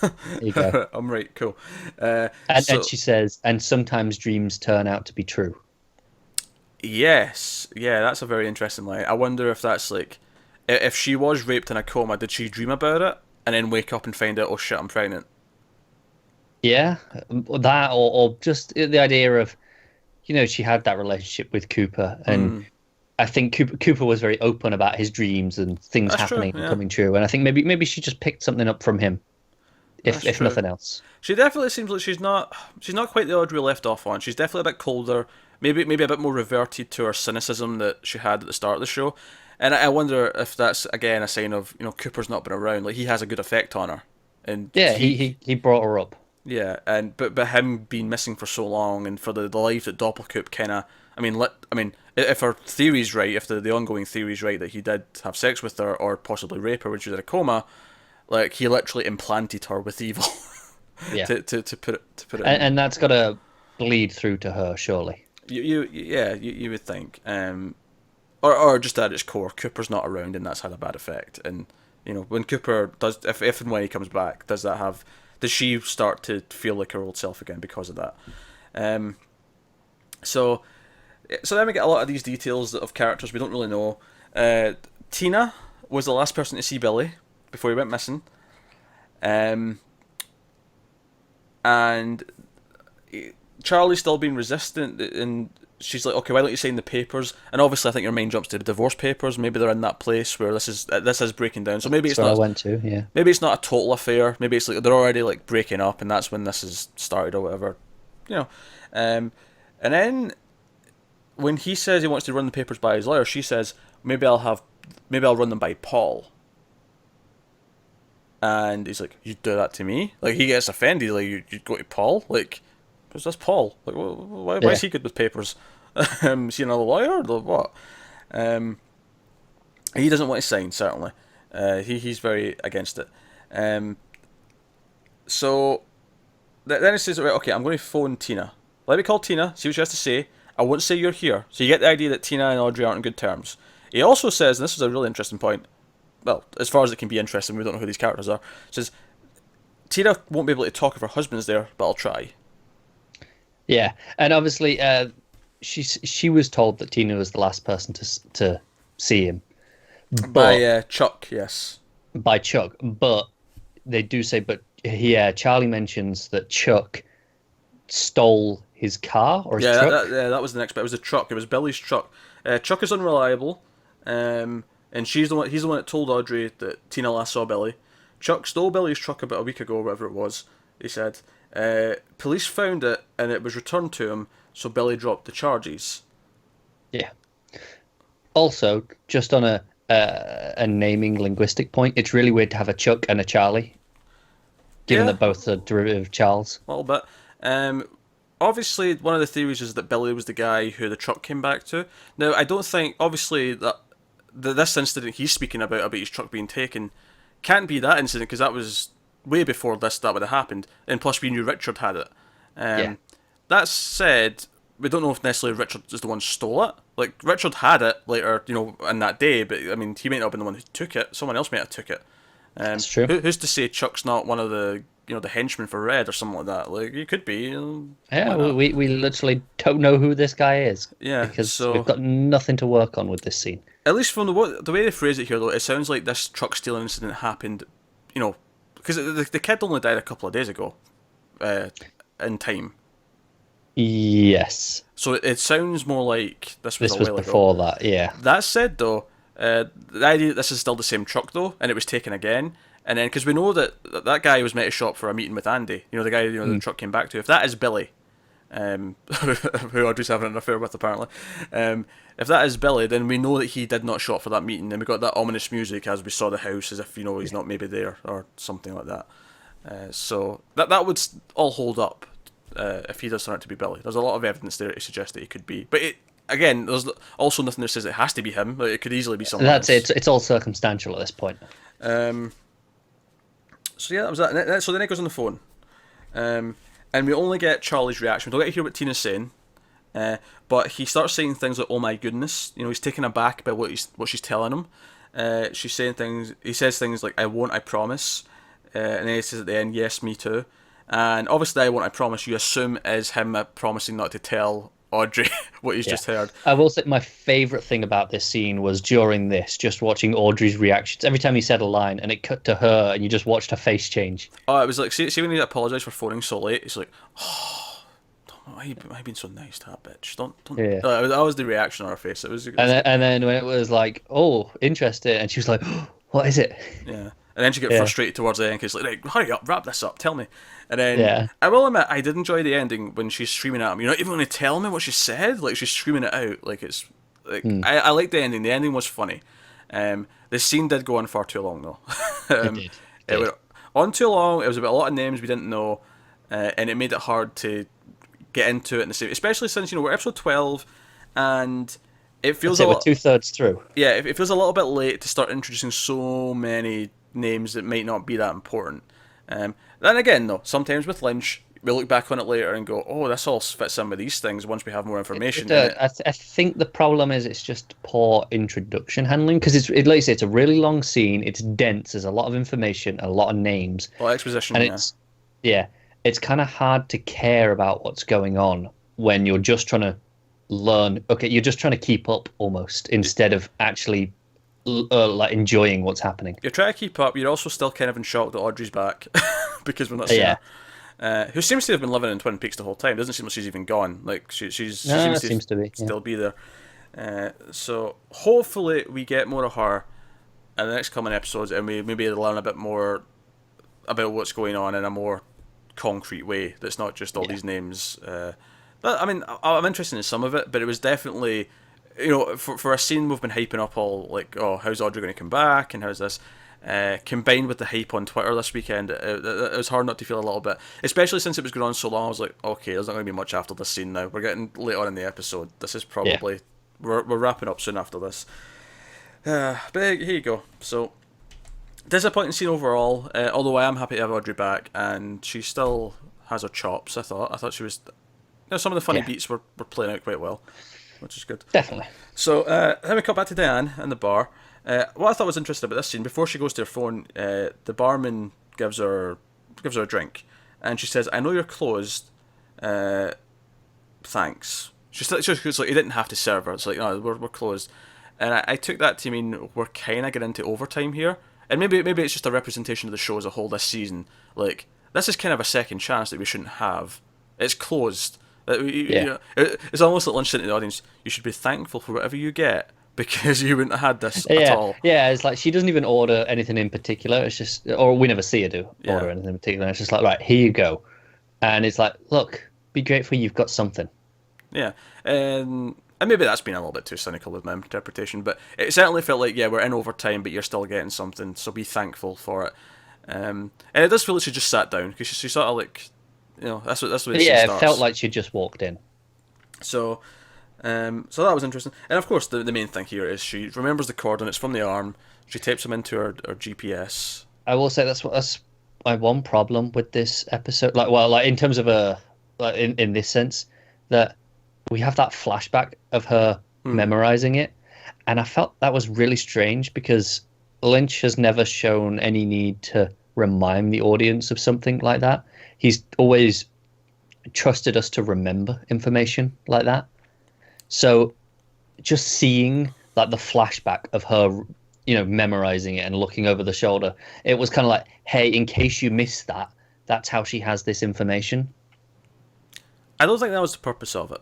There you go. I'm right. Cool. And she says, and sometimes dreams turn out to be true. Yes. Yeah, that's a very interesting line. I wonder if that's like, if she was raped in a coma, did she dream about it and then wake up and find out, oh shit, I'm pregnant? Yeah, that or just the idea of, she had that relationship with Cooper, and I think Cooper was very open about his dreams and things That's happening true, and yeah. coming true, and I think maybe she just picked something up from him, if true. nothing else. She definitely seems like she's not quite the Audrey we left off on. She's definitely a bit colder, maybe a bit more reverted to her cynicism that she had at the start of the show. And I wonder if that's again a sign of Cooper's not been around. Like, he has a good effect on her, and Yeah, he brought her up. yeah, and but him being missing for so long, and for the life that Doppelkoop kind of, if her theory's right, if the ongoing theory's right that he did have sex with her or possibly rape her when she was in a coma, like, he literally implanted her with evil. Yeah. to put it. And that's got to bleed through to her, surely. You would think, or just at its core, Cooper's not around, and that's had a bad effect. And when Cooper does, if and when he comes back, does she start to feel like her old self again because of that? So then we get a lot of these details of characters we don't really know. Tina was the last person to see Billy before he went missing. And Charlie's still being resistant, and she's like, okay, why don't you sign the papers? And obviously I think your mind jumps to the divorce papers. Maybe they're in that place where this is breaking down. So maybe it's not. I went to, yeah. Maybe it's not a total affair. Maybe it's like they're already like breaking up, and that's when this has started or whatever. And then when he says he wants to run the papers by his lawyer, she says, maybe I'll run them by Paul. And he's like, you do that to me? Like, he gets offended. Like, you go to Paul? Like, who's this Paul? Like, why is he good with papers? Is he another lawyer or what? He doesn't want to sign, certainly. He's very against it. So then he says, right, okay, I'm going to phone Tina. Let me call Tina, see what she has to say. I won't say you're here. So you get the idea that Tina and Audrey aren't on good terms. He also says, and this is a really interesting point, well, as far as it can be interesting, we don't know who these characters are. Says, Tina won't be able to talk if her husband's there, but I'll try. Yeah, and obviously, she was told that Tina was the last person to see him. By Chuck, yes. By Chuck, but they do say, Charlie mentions that Chuck stole his car or his truck. That was the next bit. It was a truck. It was Billy's truck. Chuck is unreliable. And he's the one that told Audrey that Tina last saw Billy. Chuck stole Billy's truck about a week ago, or whatever it was, he said. Police found it, and it was returned to him, so Billy dropped the charges. Yeah. Also, just on a naming linguistic point, it's really weird to have a Chuck and a Charlie, given that both are derivative of Charles. A little bit. Obviously, one of the theories is that Billy was the guy who the truck came back to. Now, I don't think, obviously, that this incident he's speaking about his truck being taken can't be that incident, because that was way before that would have happened, and plus we knew Richard had it. That said, we don't know if necessarily Richard is the one who stole it. like Richard had it later, in that day, but I mean, he might not have been the one who took it. Someone else might have took it. That's true. Who's to say Chuck's not one of the the henchmen for Red or something like that? Like he could be. Yeah, we literally don't know who this guy is. Yeah, because so we've got nothing to work on with this scene. at least from the way they phrase it here, though, it sounds like this truck stealing incident happened, because the kid only died a couple of days ago, in time. Yes. So it sounds more like this was This was before that, yeah. That said, though, the idea that this is still the same truck, though, and it was taken again, and then because we know that guy was meant to show up for a meeting with Andy, the guy the truck came back to. If that is Billy, who Audrey's having an affair with apparently, if that is Billy, then we know that he did not show up for that meeting, and we got that ominous music as we saw the house, as if he's not maybe there or something like that. So that would all hold up. If he does turn out to be Billy, there's a lot of evidence there to suggest that he could be. But again, there's also nothing that says it has to be him. Like, it could easily be someone else. It's all circumstantial at this point. So yeah, that was that. So then it goes on the phone, and we only get Charlie's reaction. We don't get to hear what Tina's saying, but he starts saying things like, "Oh my goodness," he's taken aback by what she's telling him. She's saying things. He says things like, "I won't, I promise," and then he says at the end, "Yes, me too." And obviously, "I won't, I promise," you assume is him promising not to tell Audrey what he's just heard. I will say my favourite thing about this scene was during this, just watching Audrey's reactions. Every time he said a line and it cut to her and you just watched her face change. Oh, it was like, see when he apologised for phoning so late, it's like, oh, why are you being so nice to that bitch? Don't. Yeah. That was the reaction on her face. It was. And then when it was like, oh, interesting, and she was like, oh, what is it? Yeah. And then she get frustrated towards the end because like, hurry up, wrap this up, tell me. And then I will admit, I did enjoy the ending when she's screaming at him. You're not even going to tell me what she said. Like she's screaming it out. Like it's like I liked the ending. The ending was funny. The scene did go on far too long though. It did. It went on too long. It was about a lot of names we didn't know, and it made it hard to get into it in the same. Especially since we're episode 12, and it feels we're 2/3 through. Yeah, it feels a little bit late to start introducing so many names that might not be that important. Then again, though, sometimes with Lynch, we look back on it later and go, "Oh, this all fits in with these things." Once we have more information, I think the problem is it's just poor introduction handling because like you say, it's a really long scene. It's dense. There's a lot of information, a lot of names, a lot of exposition, and it's kind of hard to care about what's going on when you're just trying to learn. Okay, you're just trying to keep up almost instead of actually like enjoying what's happening. You're trying to keep up. You're also still kind of in shock that Audrey's back because we're not seeing her. Who seems to have been living in Twin Peaks the whole time. Doesn't seem like she's even gone. Like she seems to be still be there. So hopefully we get more of her in the next coming episodes, and we maybe learn a bit more about what's going on in a more concrete way. That's not just all these names. I mean, I'm interested in some of it, but it was definitely. For a scene we've been hyping up all like, oh, how's Audrey going to come back and how's this, combined with the hype on Twitter this weekend, it was hard not to feel a little bit, especially since it was going on so long. I was like, okay, there's not going to be much after this scene now. We're getting late on in the episode. This is probably we're wrapping up soon after this. But here you go. So disappointing scene overall. Although I am happy to have Audrey back, and she still has her chops. I thought she was. Some of the funny beats were playing out quite well, which is good. Definitely. So then we cut back to Diane in the bar. What I thought was interesting about this scene, before she goes to her phone, the barman gives her a drink, and she says, "I know you're closed. Thanks." She's like, you didn't have to serve her. It's like, no, we're closed, and I took that to mean we're kind of getting into overtime here, and maybe it's just a representation of the show as a whole this season. Like this is kind of a second chance that we shouldn't have. It's closed. It's almost like Lynch saying to the audience, you should be thankful for whatever you get because you wouldn't have had this at all. Yeah, it's like she doesn't even order anything in particular. It's just, or we never see her order anything in particular. It's just like, right, here you go. And it's like, look, be grateful you've got something. Yeah, and maybe that's been a little bit too cynical with my interpretation, but it certainly felt like, we're in overtime, but you're still getting something, so be thankful for it. And it does feel like she just sat down because she sort of like... that's what it it felt like she just walked in. So that was interesting. And of course, the main thing here is she remembers the coordinates from the arm. She tapes them into her GPS. I will say that's my one problem with this episode. In terms of in this sense, that we have that flashback of her memorizing it. And I felt that was really strange because Lynch has never shown any need to remind the audience of something like that. He's always trusted us to remember information like that. So just seeing like the flashback of her, memorizing it and looking over the shoulder, it was kind of like, hey, in case you missed that, that's how she has this information. I don't think that was the purpose of it.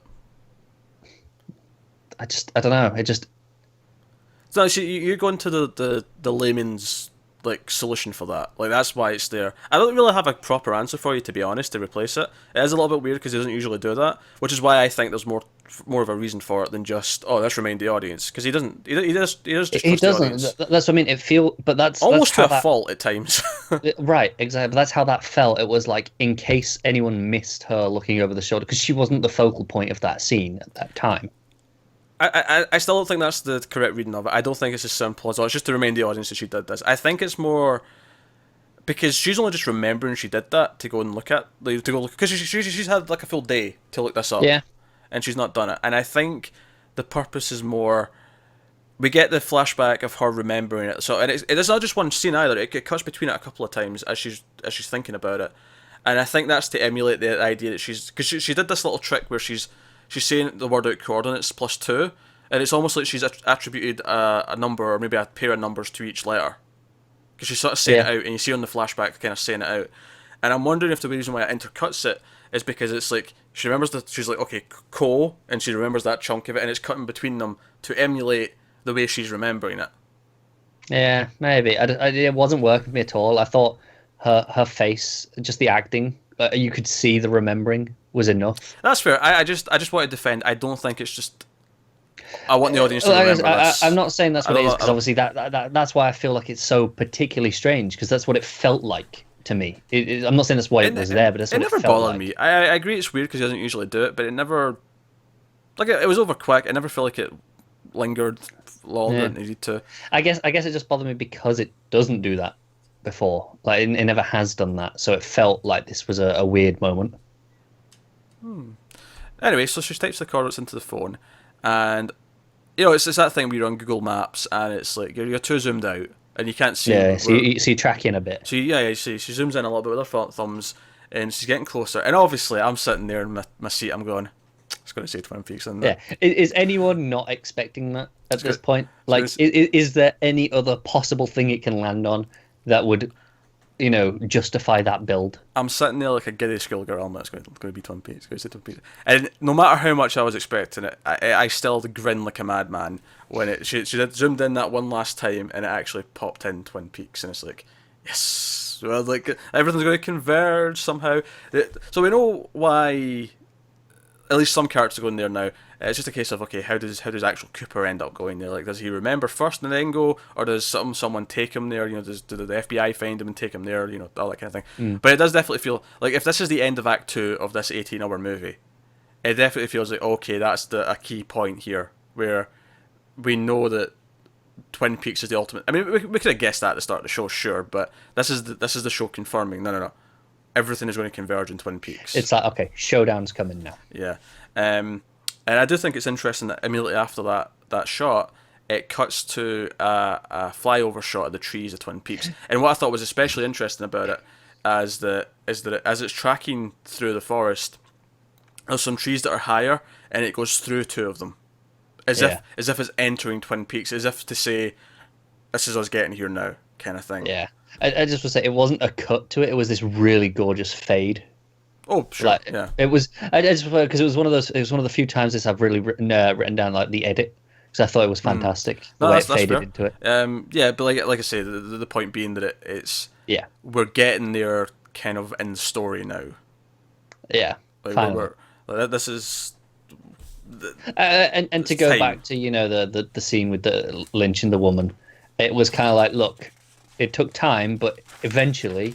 I don't know. It just, So you're going to the layman's like solution for that. Like that's why it's there. I don't really have a proper answer for you, to be honest, to replace it. It is a little bit weird because he doesn't usually do that, which is why I think there's more of a reason for it than just let's remind the audience, because he doesn't. He does just he trust the doesn't. audience. That's what I mean. It feel, but that's Almost how to a fault at times. right, exactly. But that's how that felt. It was like in case anyone missed her looking over the shoulder, because she wasn't the focal point of that scene at that time. I still don't think that's the correct reading of it. I don't think it's as simple as it's just to remind the audience that she did this. I think it's more because she's only just remembering she did that to go and look at, like, to go look, because she's had like a full day to look this up, Yeah. and she's not done it. And I think the purpose is more, we get the flashback of her remembering it. So, and it's not just one scene either. It cuts between it a couple of times as she's thinking about it, and I think that's to emulate the idea that because she did this little trick where she's saying the word out coordinates +2, and it's almost like she's attributed a number or maybe a pair of numbers to each letter. Because she's sort of saying it out, and you see her on the flashback kind of saying it out. And I'm wondering if the reason why it intercuts it is because it's like, she remembers she's like, okay, co, and she remembers that chunk of it, and it's cutting between them to emulate the way she's remembering it. Yeah, maybe. It wasn't working for me at all. I thought her face, just the acting, you could see the remembering was enough. That's fair. I just want to defend. I don't think it's just, I want the audience to remember this. I'm not saying that's what it is, because obviously that's why I feel like it's so particularly strange, because that's what it felt like to me. I'm not saying that's why it was there, but that's what it never felt bothered like. me. I agree it's weird because he doesn't usually do it, but it never, like, it was over quick. I never feel like it lingered longer than it needed to. I guess it just bothered me because it doesn't do that before. Like, it never has done that, so it felt like this was a weird moment. Anyway, so she types the coordinates into the phone, and it's that thing where you're on Google Maps and it's like you're too zoomed out and you can't see. Yeah, so you track in a bit. So you see she zooms in a little bit with her thumbs, and she's getting closer. And obviously, I'm sitting there in my seat. I'm going, it's going to say Twin Peaks, isn't it? Yeah, is anyone not expecting that at this point? Like, is there any other possible thing it can land on that would, justify that build? I'm sitting there like a giddy schoolgirl. It's going to be Twin Peaks. It's going to say Twin Peaks. And no matter how much I was expecting it, I still grin like a madman when she zoomed in that one last time and it actually popped in Twin Peaks, and it's like, yes, well, like everything's going to converge somehow. So we know why. At least some characters are going there now. It's just a case of, okay, how does actual Cooper end up going there? Like, does he remember first and then go, or does someone take him there? Do the FBI find him and take him there? All that kind of thing. But it does definitely feel like if this is the end of Act 2 of this 18-hour movie, it definitely feels like, okay, that's a key point here where we know that Twin Peaks is the ultimate. I mean, we could have guessed that at the start of the show, sure, but this is the show confirming. No. Everything is going to converge in Twin Peaks. It's like, okay, Showdown's coming now. Yeah. And I do think it's interesting that immediately after that shot, it cuts to a flyover shot of the trees of Twin Peaks. And what I thought was especially interesting about it is that as it's tracking through the forest, there's some trees that are higher, and it goes through two of them, as if it's entering Twin Peaks, as if to say, "This is us getting here now," kind of thing. Yeah. I just would say it wasn't a cut to it. It was this really gorgeous fade. Oh, sure. Yeah. It was. I just prefer because it was one of those. It was one of the few times this I've really written down like the edit, because I thought it was fantastic the way it faded fair. Into it. Yeah, but like I say, the point being that it's we're getting there kind of in the story now. Yeah. Like this is. And to go back to the scene with the Lynch and the woman, it was kind of like, look, it took time, but eventually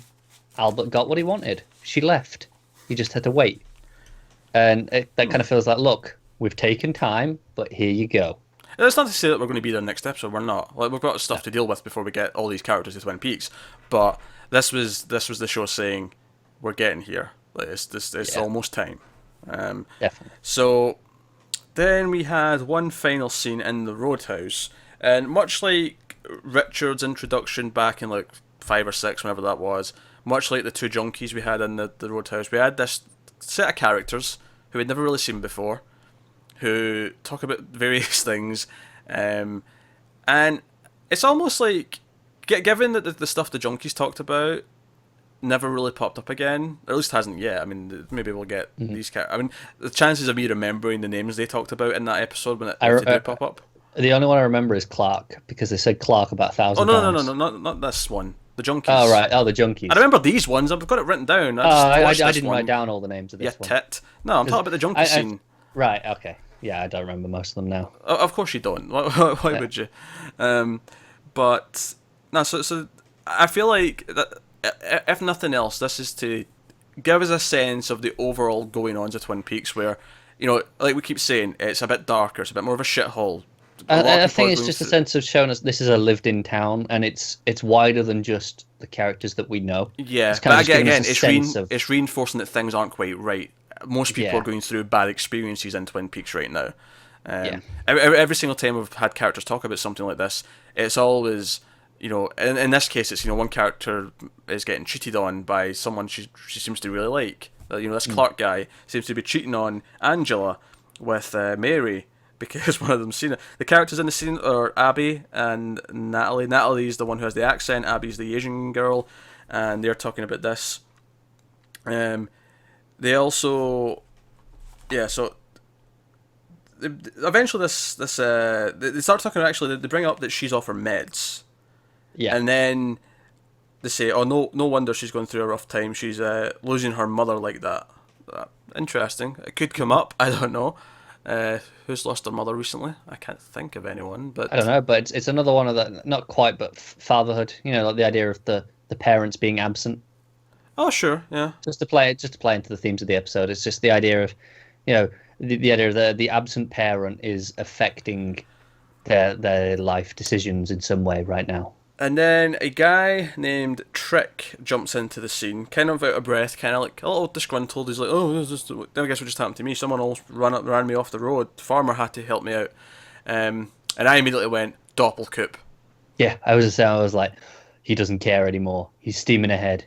Albert got what he wanted. She left. He just had to wait. And that kind of feels like, look, we've taken time, but here you go. That's not to say that we're going to be there next episode. We're not. Like, we've got stuff to deal with before we get all these characters to Twin Peaks. But this was the show saying, we're getting here. Like, it's almost time. Definitely. So Then we had one final scene in the Roadhouse, and much like Richard's introduction back in like 5 or 6, whenever that was, much like the two junkies we had in the Roadhouse, we had this set of characters who we'd never really seen before, who talk about various things, and it's almost like, given that the stuff the junkies talked about never really popped up again, or at least hasn't yet. I mean, maybe we'll get these characters. I mean, the chances of me remembering the names they talked about in that episode when they do pop up. The only one I remember is Clark, because they said Clark about 1,000 Oh, times. no, not this one. The junkies. Oh, right. Oh, the junkies. I remember these ones. I've got it written down. I didn't write down all the names of this one. Tit. No, I'm talking about the junkie scene. Right, okay. Yeah, I don't remember most of them now. Of course you don't. Why would you? But no, so I feel like that, if nothing else, this is to give us a sense of the overall going-ons of Twin Peaks, where, you know, like we keep saying, it's a bit darker, it's a bit more of a shithole. I think it's just a sense of showing us this is a lived-in town, and it's wider than just the characters that we know. Yeah, it's kind but of again, it's reinforcing that things aren't quite right. Most people are going through bad experiences in Twin Peaks right now. Every single time we've had characters talk about something like this, it's always, you know, in this case, it's, you know, one character is getting cheated on by someone she seems to really like. You know, this Clark guy seems to be cheating on Angela with Mary, because one of them's seen it. The characters in the scene are Abby and Natalie. Natalie's the one who has the accent, Abby's the Asian girl, and they're talking about this. They also, so eventually they start talking, actually they bring up that she's off her meds. Yeah. And then they say, oh, no wonder she's going through a rough time. She's losing her mother like that. Interesting. It could come up. I don't know. Who's lost their mother recently? I can't think of anyone. But I don't know. But it's another one of that. Not quite, but fatherhood. You know, like the idea of the parents being absent. Oh, sure. Yeah. Just to play into the themes of the episode. It's just the idea of, you know, the idea of the absent parent is affecting their life decisions in some way right now. And then a guy named Trick jumps into the scene, kind of out of breath, kind of like a little disgruntled. He's like, oh, I guess what just happened to me. Someone else ran me off the road. The farmer had to help me out. And I immediately went, Doppelkoop. Yeah, I was like, he doesn't care anymore. He's steaming ahead.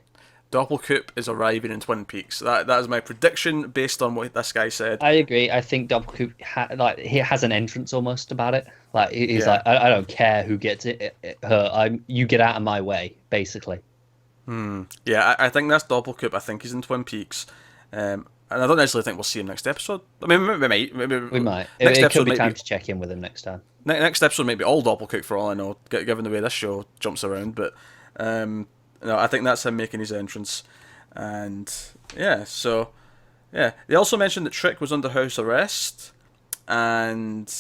Doppelkoop is arriving in Twin Peaks. That is my prediction based on what this guy said. I agree. I think Doppelkoop he has an entrance almost about it. Like he's like, I don't care who gets hurt. You get out of my way, basically. Yeah, I think that's Doppelkoop. I think he's in Twin Peaks, and I don't necessarily think we'll see him next episode. I mean, we might. It could be time to check in with him next time. Next episode may be all Doppelkoop for all I know, given the way this show jumps around. But no, I think that's him making his entrance, and they also mentioned that Trick was under house arrest, and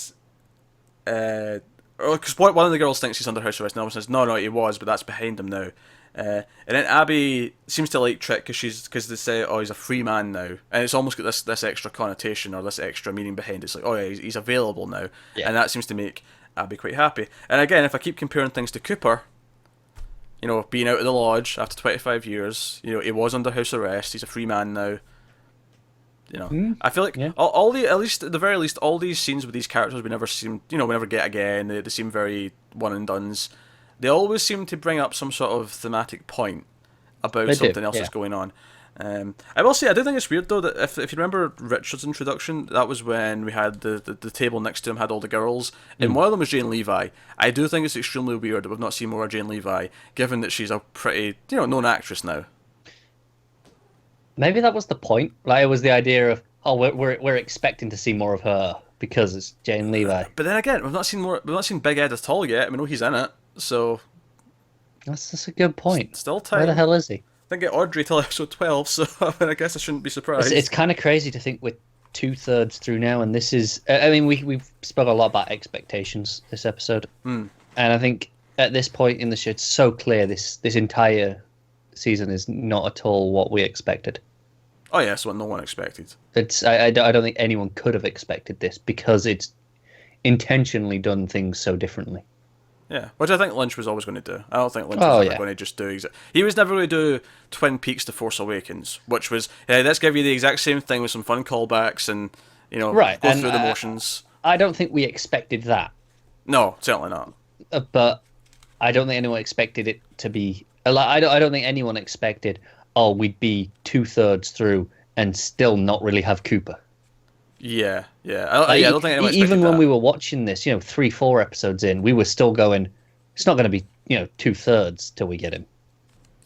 because one of the girls thinks he's under house arrest, and the other says no, he was, but that's behind him now. And then Abby seems to like Trick because they say, oh, he's a free man now, and it's almost got this extra connotation or this extra meaning behind it. It's like, oh yeah, he's available now, and that seems to make Abby quite happy. And again, if I keep comparing things to Cooper, you know, being out of the lodge after 25 years, you know, he was under house arrest. He's a free man now. You know, I feel like all at the very least, all these scenes with these characters we never get again. They seem very one and dones. They always seem to bring up some sort of thematic point about something else that's going on. I will say, I do think it's weird though that if you remember Richard's introduction, that was when we had the table next to him had all the girls, and one of them was Jane Levi. I do think it's extremely weird that we've not seen more of Jane Levi, given that she's a pretty known actress now. Maybe that was the point. Like, it was the idea of, oh, we're expecting to see more of her because it's Jane Levi. But then again, we've not seen Big Ed at all yet. We know he's in it, so that's a good point. Still time. Where the hell is he? Didn't get Audrey till episode 12, so I guess I shouldn't be surprised. It's kind of crazy to think we're 2/3 through now, and this is... I mean, we've spoken a lot about expectations this episode, and I think at this point in the show, it's so clear this entire season is not at all what we expected. Oh yes, what no one expected. I don't think anyone could have expected this, because it's intentionally done things so differently. Yeah, which I think Lynch was always going to do. I don't think Lynch was ever going to just do... He was never going to do Twin Peaks The Force Awakens, which was, let's give you the exact same thing with some fun callbacks and, Right, go and through the motions. I don't think we expected that, No, certainly not. but I don't think anyone expected it to be. Like, I don't think anyone expected. Oh, we'd be 2/3 through and still not really have Cooper. Yeah, Like, yeah. I don't think anyone expected even when that. we were watching this, 3, 4 episodes in, we were still going. It's not going to be 2/3 till we get him.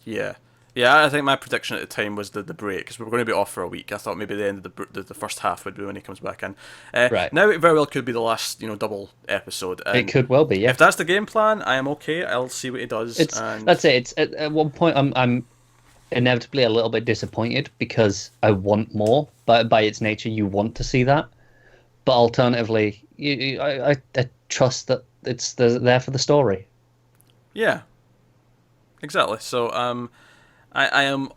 Yeah. Yeah, I think my prediction at the time was the break, because we were going to be off for a week. I thought maybe the end of the first half would be when he comes back in. Right. Now it very well could be the last double episode. It And could well be, yeah. if that's the game plan, I am okay. I'll see what he does. And That's it. It's at one point I'm inevitably a little bit disappointed because I want more. But by its nature, you want to see that. But alternatively, I trust that it's there for the story. yeah, exactly. So I am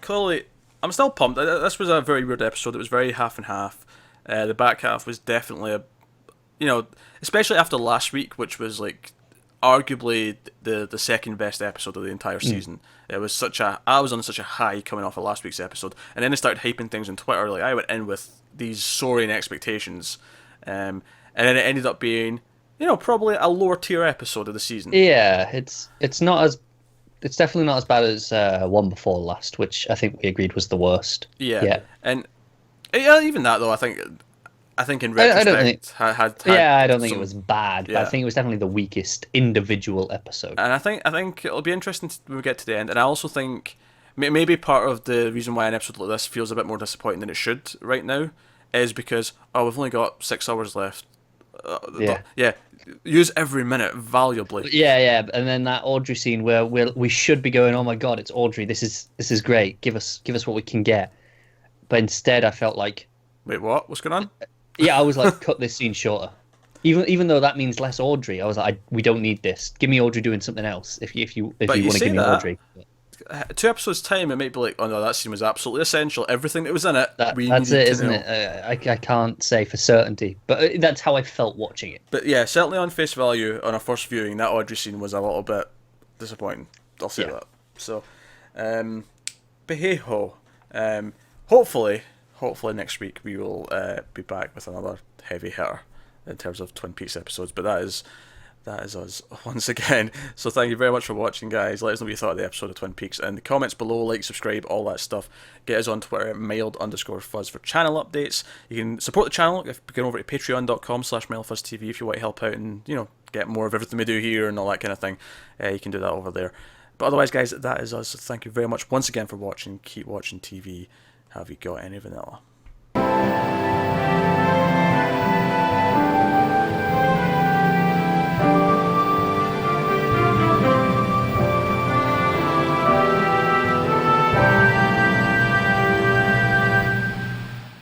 clearly I'm still pumped. This was a very weird episode. It was very half and half. The back half was definitely especially after last week, which was like arguably the second best episode of the entire season. It was I was on such a high coming off of last week's episode, and then they started hyping things on Twitter. Like, I went in with these soaring expectations, and then it ended up being probably a lower tier episode of the season. Yeah, it's not as it's definitely not as bad as one before last, which I think we agreed was the worst. Yeah. And even that though, I think in retrospect I don't think. had Yeah, I don't think it some- was bad, but I Yeah. think it was definitely the weakest individual episode. And I think it'll be interesting when we get to the end. And I also think maybe part of the reason why an episode like this feels a bit more disappointing than it should right now is because we've only got 6 hours left. Yeah. Use every minute valuably. Yeah, and then that Audrey scene where we should be going, oh my god, it's Audrey. This is great. Give us what we can get. But instead, I felt like, Wait, what? What's going on? yeah, I was like, cut this scene shorter. Even though that means less Audrey, I was like, we don't need this. Give me Audrey doing something else. If you want to say give me that. Audrey. 2 episodes time, it might be like, oh no, that scene was absolutely essential. Everything that was in it, we That's needed it, to isn't know. it? I can't say for certainty, but that's how I felt watching it. But yeah, certainly on face value, on our first viewing, that Audrey scene was a little bit disappointing. I'll say that. So, but hey ho, hopefully next week we will be back with another heavy hitter in terms of Twin Peaks episodes. But that is us once again. So thank you very much for watching, guys. Let us know what you thought of the episode of Twin Peaks in the comments below. Like, subscribe, all that stuff. Get us on Twitter at mild_fuzz for channel updates. You can support the channel if you go over to patreon.com/mildfuzztv if you want to help out and get more of everything we do here and all that kind of thing. You can do that over there. But otherwise, guys, that is us. Thank you very much once again for watching. Keep watching TV. Have you got any vanilla?